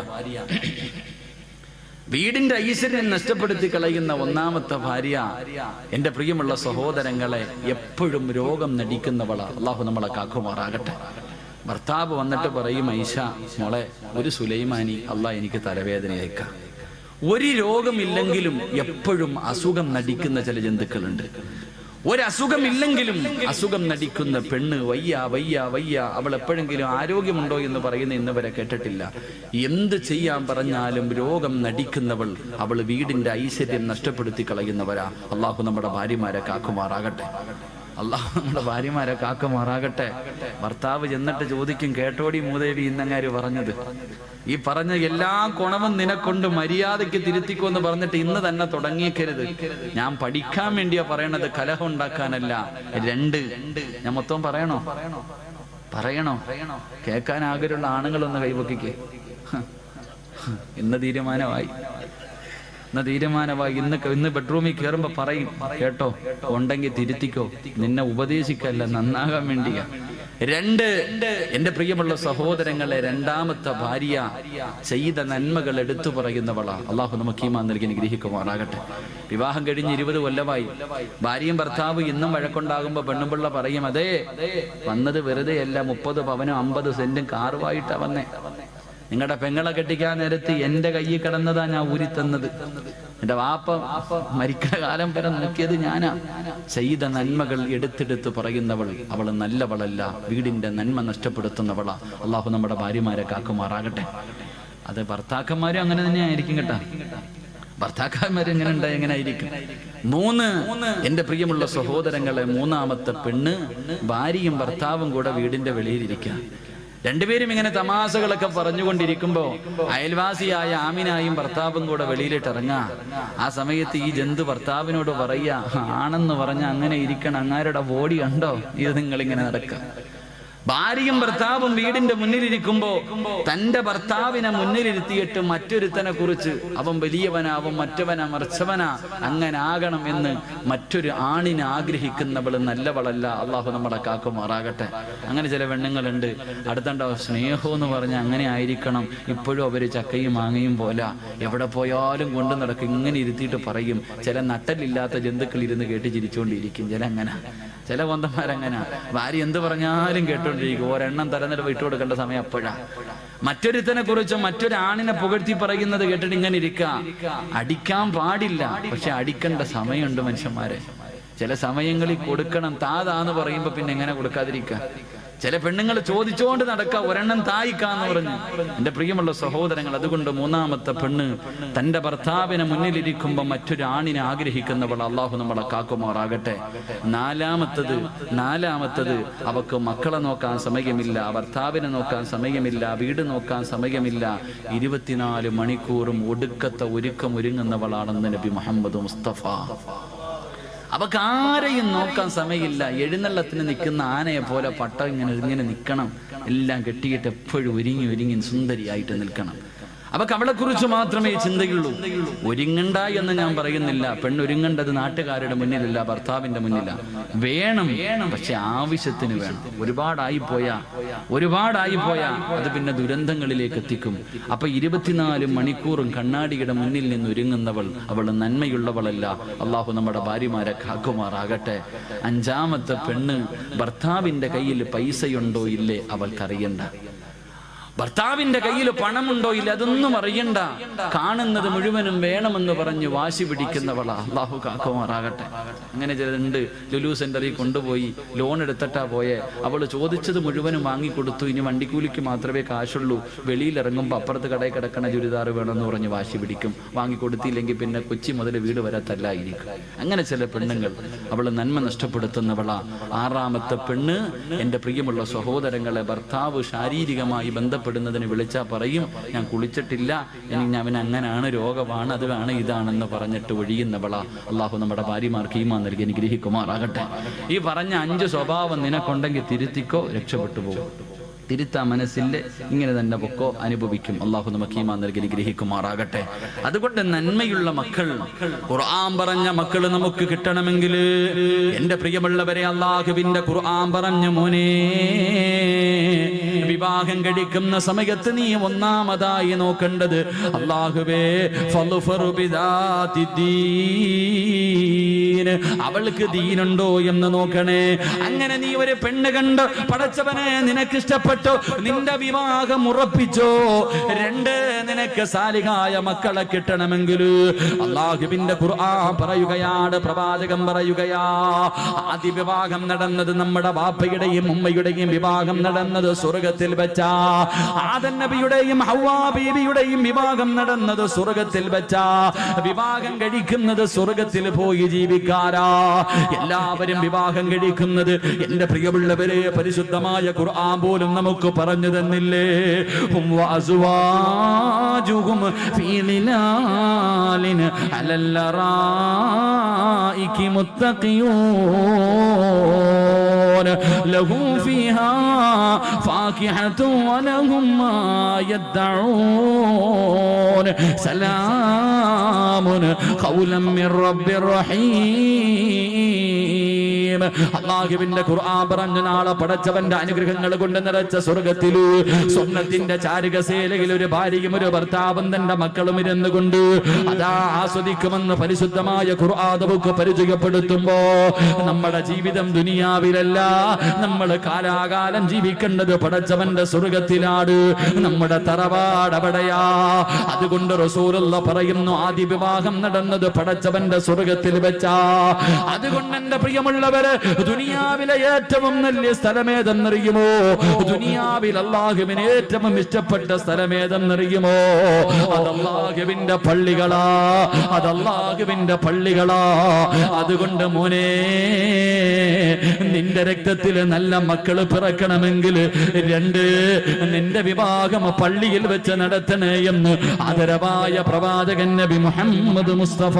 വീടിന്റെ ഐശ്വര്യം നഷ്ടപ്പെടുത്തി കളയുന്ന ഒന്നാമത്തെ ഭാര്യ, എന്റെ പ്രിയമുള്ള സഹോദരങ്ങളെ, എപ്പോഴും രോഗം നടിക്കുന്നവളാ. അള്ളാഹു നമ്മളെ കാക്കുമാറാകട്ടെ. ഭർത്താവ് വന്നിട്ട് പറയും, ഐഷ മോളെ, ഒരു സുലൈമാനി അള്ളാഹ് എനിക്ക് തലവേദനയേക്കാം. ഒരു രോഗമില്ലെങ്കിലും എപ്പോഴും അസുഖം നടിക്കുന്ന ചില ജന്തുക്കളുണ്ട്. ഒരസുഖമില്ലെങ്കിലും അസുഖം നടിക്കുന്ന പെണ്ണ്, വയ്യ വയ്യ വയ്യ, അവൾ എപ്പോഴെങ്കിലും ആരോഗ്യമുണ്ടോ എന്ന് പറയുന്ന ഇന്ന് വരെ കേട്ടിട്ടില്ല. എന്ത് ചെയ്യാൻ പറഞ്ഞാലും രോഗം നടിക്കുന്നവൾ, അവൾ വീടിന്റെ ഐശ്വര്യം നഷ്ടപ്പെടുത്തി കളയുന്നവരാ. അള്ളാഹു നമ്മുടെ ഭാര്യമാരെ കാക്കുമാറാകട്ടെ. അള്ളാഹു നമ്മുടെ ഭാര്യമാരെ കാക്കുമാറാകട്ടെ. ഭർത്താവ് ചെന്നിട്ട് ചോദിക്കും, കേട്ടോടി മൂദേവി ഇന്നങ്ങാര് പറഞ്ഞത്, ഈ പറഞ്ഞ എല്ലാ ഗുണവും നിനക്കൊണ്ട് മര്യാദയ്ക്ക് തിരുത്തിക്കോന്ന് പറഞ്ഞിട്ട് ഇന്ന് തന്നെ തുടങ്ങിയേക്കരുത്. ഞാൻ പഠിക്കാൻ വേണ്ടിയാ പറയണത്, കലഹം ഉണ്ടാക്കാനല്ല. 2 ഞാൻ മൊത്തം പറയണോ? പറയണോ? കേൾക്കാൻ ആഗ്രഹമുള്ള ആണുങ്ങളൊന്ന് കൈവക്കിക്കേ. ഇന്ന് തീരുമാനമായി. ഇന്ന് ബെഡ്റൂമിൽ കയറുമ്പോ പറയും, കേട്ടോ, ഉണ്ടെങ്കിൽ തിരുത്തിക്കോ, നിന്നെ ഉപദേശിക്കല്ല, നന്നാകാൻ വേണ്ടിയാ. 2, എന്റെ പ്രിയമുള്ള സഹോദരങ്ങളെ, രണ്ടാമത്തെ ഭാര്യ ചെയ്ത നന്മകൾ എടുത്തു പറയുന്നവളാ. അള്ളാഹു നമുക്ക് ഈമാൻ നൽകി അനുഗ്രഹിക്കുമാറാകട്ടെ. വിവാഹം കഴിഞ്ഞ് 20 കൊല്ലമായി. ഭാര്യയും ഭർത്താവ് ഇന്നും വഴക്കുണ്ടാകുമ്പോ പെണ്ണുപിള്ള പറയും, അതേ വന്നത് വെറുതെ അല്ല, 30 പവനും 50 സെന്റും കാറുമായിട്ടാ വന്നേ. നിങ്ങളുടെ പെങ്ങളെ കെട്ടിക്കാൻ നേരത്ത് എന്റെ കയ്യിൽ കിടന്നതാ ഞാൻ ഊരിത്തന്നത്. എന്റെ വാപ്പ മരിക്കുന്ന കാലം വരെ നോക്കിയത് ഞാനാ. ചെയ്ത നന്മകൾ എടുത്തെടുത്ത് പറയുന്നവൾ, അവള് നല്ലവളല്ല, വീടിന്റെ നന്മ നഷ്ടപ്പെടുത്തുന്നവളാ. അള്ളാഹു നമ്മുടെ ഭാര്യമാരെ കാക്കുമാറാകട്ടെ. അത് ഭർത്താക്കന്മാരും അങ്ങനെ തന്നെ ആയിരിക്കും കേട്ടാ. ഭർത്താക്കന്മാരും എങ്ങനെ ഉണ്ടായി എങ്ങനെ ആയിരിക്കും. 3, എന്റെ പ്രിയമുള്ള സഹോദരങ്ങളെ, മൂന്നാമത്തെ പെണ്ണ് ഭാര്യയും ഭർത്താവും കൂടെ വീടിന്റെ വെളിയിലിരിക്കുക. രണ്ടുപേരും ഇങ്ങനെ തമാശകളൊക്കെ പറഞ്ഞുകൊണ്ടിരിക്കുമ്പോ അയൽവാസിയായ ആമിനായും ഭർത്താവും കൂടെ വെളിയിലിട്ട് ഇറങ്ങാ. ആ സമയത്ത് ഈ ജന്തു ഭർത്താവിനോട് പറയാ, ആണെന്ന് പറഞ്ഞ അങ്ങനെ ഇരിക്കണം, അങ്ങാരുടെ ബോഡി കണ്ടോ, ഇത് നിങ്ങളിങ്ങനെ നടക്കുക. ഭാര്യയും ഭർത്താവും വീടിന്റെ മുന്നിലിരിക്കുമ്പോ തന്റെ ഭർത്താവിനെ മുന്നിലിരുത്തിയിട്ട് മറ്റൊരുത്തനെ കുറിച്ച്, അവൻ വലിയവനാ, അവൻ മറ്റവനാ, മറിച്ചവനാ, അങ്ങനെ ആകണം എന്ന് മറ്റൊരു ആണിനെ ആഗ്രഹിക്കുന്നവൾ നല്ലവളല്ല. അള്ളാഹു നമ്മളെ കാക്കുമാറാകട്ടെ. അങ്ങനെ ചില പെണ്ണുങ്ങളുണ്ട്, അടുത്തണ്ടോ സ്നേഹം എന്ന് പറഞ്ഞ അങ്ങനെ ആയിരിക്കണം, ഇപ്പോഴും അവര് ചക്കയും മാങ്ങയും പോലെ എവിടെ പോയാലും കൊണ്ടു നടക്കും. ഇങ്ങനെ ഇരുത്തിയിട്ട് പറയും. ചില നട്ടലില്ലാത്ത ജന്തുക്കൾ ഇരുന്ന് കേട്ട് ചിരിച്ചുകൊണ്ടിരിക്കും. ചില കൊന്തന്മാരങ്ങനെ ഭാര്യ എന്ത് പറഞ്ഞാലും കേട്ടോണ്ടിരിക്കും. ഒരെണ്ണം തരന്നിട്ട് ഇട്ട് കൊടുക്കേണ്ട സമയം അപ്പോഴാ. മറ്റൊരുത്തനെ കുറിച്ച് മറ്റൊരു ആണിനെ പുകഴ്ത്തി പറയുന്നത് കേട്ടിട്ട് ഇങ്ങനെ ഇരിക്കുക. അടിക്കാൻ പാടില്ല, പക്ഷെ അടിക്കേണ്ട സമയമുണ്ട് മനുഷ്യന്മാരെ. ചില സമയങ്ങളിൽ കൊടുക്കണം. താതാന്ന് പറയുമ്പോ പിന്നെ എങ്ങനെ കൊടുക്കാതിരിക്കുക? ചില പെണ്ണുങ്ങൾ ചോദിച്ചുകൊണ്ട് നടക്കുക, ഒരെണ്ണം തായിക്കാന്ന് പറഞ്ഞു. എന്റെ പ്രിയമുള്ള സഹോദരങ്ങൾ, അതുകൊണ്ട് മൂന്നാമത്തെ പെണ്ണ് തന്റെ ഭർത്താവിനെ മുന്നിലിരിക്കുമ്പോ മറ്റൊരു ആണിനെ ആഗ്രഹിക്കുന്നവൾ. അള്ളാഹു നമ്മളെ കാക്കുമാറാകട്ടെ. നാലാമത്തത് അവക്ക് മക്കളെ നോക്കാൻ സമയമില്ല, ഭർത്താവിനെ നോക്കാൻ സമയമില്ല, വീട് നോക്കാൻ സമയമില്ല. 24 മണിക്കൂറും ഒടുക്കത്തെ ഒരുങ്ങുന്നവളാണെന്ന് നബി മുഹമ്മദ് മുസ്തഫ. അവക്ക് ആരെയും നോക്കാൻ സമയമില്ല. എഴുന്നള്ളത്തിന് നിൽക്കുന്ന ആനയെ പോലെ പട്ട ഇങ്ങനെ നിൽക്കണം. എല്ലാം കെട്ടിയിട്ട് എപ്പോഴും ഒരുങ്ങി സുന്ദരിയായിട്ട് നിൽക്കണം. അവക്ക് അവളെ കുറിച്ച് മാത്രമേ ചിന്തയുള്ളൂ. ഒരുങ്ങണ്ട എന്ന് ഞാൻ പറയുന്നില്ല. പെണ്ണൊരുങ്ങേണ്ടത് നാട്ടുകാരുടെ മുന്നിലല്ല, ഭർത്താവിന്റെ മുന്നില. വേണം, പക്ഷെ ആവശ്യത്തിന് വേണം. ഒരുപാടായി പോയാ അത് പിന്നെ ദുരന്തങ്ങളിലേക്ക് എത്തിക്കും. അപ്പൊ 24 മണിക്കൂറും കണ്ണാടിയുടെ മുന്നിൽ നിന്ന് ഒരുങ്ങുന്നവൾ അവൾ നന്മയുള്ളവളല്ല. അള്ളാഹു നമ്മുടെ ഭാര്യമാരെ കാക്കുമാറാകട്ടെ. 5ാമത്തെ പെണ്ണ് ഭർത്താവിന്റെ കയ്യിൽ പൈസയുണ്ടോ ഇല്ലേ അവൾക്കറിയണ്ട. ഭർത്താവിന്റെ കയ്യിൽ പണമുണ്ടോ ഇല്ല അതൊന്നും അറിയണ്ട. കാണുന്നത് മുഴുവനും വേണമെന്ന് പറഞ്ഞ് വാശി പിടിക്കുന്നവളാ. അള്ളാഹു കാക്കുമാറാകട്ടെ. അങ്ങനെ ചിലരുണ്ട്, ലുലു സെന്ററിൽ കൊണ്ടുപോയി ലോൺ എടുത്തിട്ടാ പോയെ. അവള് ചോദിച്ചത് മുഴുവനും വാങ്ങിക്കൊടുത്തു, ഇനി വണ്ടിക്കൂലിക്ക് മാത്രമേ കാശുള്ളൂ. വെളിയിലിറങ്ങുമ്പോൾ അപ്പുറത്ത് കടയിൽ കിടക്കണ ചുരിദാർ വേണമെന്ന് പറഞ്ഞ് വാശി പിടിക്കും. വാങ്ങിക്കൊടുത്തില്ലെങ്കിൽ പിന്നെ കൊച്ചി മുതൽ വീട് വരെ തല്ലായിരിക്കും. അങ്ങനെ ചില പെണ്ണുങ്ങൾ, അവള് നന്മ നഷ്ടപ്പെടുത്തുന്നവളാ. 6ാമത്തെ പെണ്ണ്, എന്റെ പ്രിയമുള്ള സഹോദരങ്ങളെ, ഭർത്താവ് ശാരീരികമായി ബന്ധപ്പെടുന്നതിന് വിളിച്ചാൽ പറയും, ഞാൻ കുളിച്ചിട്ടില്ല, എനിക്ക് അവൻ അങ്ങനാണ്, രോഗമാണ്, അതാണ് ഇതാണെന്ന് പറഞ്ഞിട്ട് ഒഴിയുന്നവളാ. അള്ളാഹു നമ്മുടെ ഭാര്യമാർക്ക് ഈമാൻ നൽകി അനുഗ്രഹിക്കുമാറാകട്ടെ. ഈ പറഞ്ഞ 5 സ്വഭാവം നിനക്കുണ്ടെങ്കിൽ തിരുത്തിക്കോ, രക്ഷപ്പെട്ടു പോകും. തിരുത്താ മനസ്സില്ല, ഇങ്ങനെ തന്നെ പൊക്കോ, അനുഭവിക്കും. അള്ളാഹു നമുക്ക് ഈമാൻ നൽകി അനുഗ്രഹിക്കുമാറാകട്ടെ. അതുകൊണ്ട് നന്മയുള്ള മക്കൾ, ഖുർആൻ പറഞ്ഞ മക്കൾ നമുക്ക് കിട്ടണമെങ്കിൽ, എന്റെ പ്രിയമുള്ളവരെ, അള്ളാഹുവിന്റെ ഖുർആൻ പറഞ്ഞു, മോനെ, വിവാഹം കഴിക്കുന്ന സമയത്ത് നീ ഒന്നാമതായി നോക്കേണ്ടത്, അല്ലാഹുവേ അവൾക്ക് ദീനുണ്ടോ എന്ന് നോക്കണേ. അങ്ങനെ നീ ഒരു പെണ്ണ് കണ്ട്, പടച്ചവനെ നിനക്ക് ഇഷ്ടപ്പെട്ടോ, നിന്റെ വിവാഹം ഉറപ്പിച്ചോ. 2, നിനക്ക് സാലിഹായ മക്കളെ കിട്ടണമെങ്കിൽ അല്ലാഹുവിന്റെ ഖുർആൻ പറയുകയാണ്, പ്രവാചകൻ പറയുകയാ, ആദ്യ വിവാഹം നടന്നത് നമ്മുടെ ബാപ്പയുടെയും ഉമ്മയുടെയും വിവാഹം നടന്നത് സ്വർഗത്തിൽ വെച്ചാ. ആദം നബിയുടെയും ഹവ്വാ ബീവിയുടെയും വിവാഹം നടന്നത് സ്വർഗത്തിൽ വെച്ചാ. വിവാഹം കഴിക്കുന്നത് സ്വർഗത്തിൽ പോയി ജീവിക്കാരാ. എല്ലാവരും വിവാഹം കഴിക്കുന്നത്, എന്റെ പ്രിയമുള്ളവരെ, പരിശുദ്ധമായ ഖുർആൻ പോലും നമുക്ക് നമുക്ക് പറഞ്ഞു തന്നില്ലേ? ഹും വഅസ്വാജുഹും ഫീ ളിലാലിൻ അലൽ ലറായികി മുത്തഖിയൂൻ ലഹും ഫീഹാ ഫാകിഹതു വലഹും മാ യദ്ദഊൻ സലാമുൻ ഖൗലൻ മിർ റബ്ബിർ റഹീം. അല്ലാഹുവിന്റെ ഖുർആൻ പറഞ്ഞു നാളെ പടച്ചവന്റെ അനുഗ്രഹങ്ങൾ കൊണ്ട് നിറച്ച സ്വർഗ്ഗത്തില് സ്വർണ്ണത്തിന്റെ ചാരുകസേലയിൽ ഒരു ഭാര്യയും ഒരു ഭർത്താവും തന്റെ മക്കളും ഇരുന്നു കൊണ്ട് അതാ ആസ്വദിക്കുമെന്ന് പരിശുദ്ധമായ ഖുർആൻ നമുക്ക് പരിചയപ്പെടുത്തുമ്പോ നമ്മുടെ ജീവിതം ദുനിയാവിലല്ല, നമ്മൾ കാലാകാലം ജീവിക്കേണ്ടത് പടച്ചവന്റെ സ്വർഗ്ഗത്തിലാണ്. നമ്മുടെ തറവാട് അവിടെയാ. അതുകൊണ്ട് റസൂലുള്ള പറയുന്നു ആദ്യ വിവാഹം നടന്നത് പടച്ചവന്റെ സ്വർഗ്ഗത്തിൽ വെച്ചാ. അതുകൊണ്ട് എന്റെ പ്രിയമുള്ളവര്, ദുനിയാവിലെ ഏറ്റവും നല്ല സ്ഥലമേതെന്നറിയുമോ? ദുനിയാവിൽ അല്ലാഹുവിന് ഏറ്റവും ഇഷ്ടപ്പെട്ട സ്ഥലമേതെന്നറിയുമോ? അതല്ലാഹുവിന്റെ പള്ളികളാ, അതല്ലാഹുവിന്റെ പള്ളികളാ. അതുകൊണ്ട് മോനെ, നിന്റെ രക്തത്തിൽ നല്ല മക്കള് പിറക്കണമെങ്കിൽ രണ്ട്, നിന്റെ വിവാഹം പള്ളിയിൽ വെച്ച് നടത്തണേ എന്ന് ആദരവായ പ്രവാചകൻ നബി മുഹമ്മദ് മുസ്തഫ.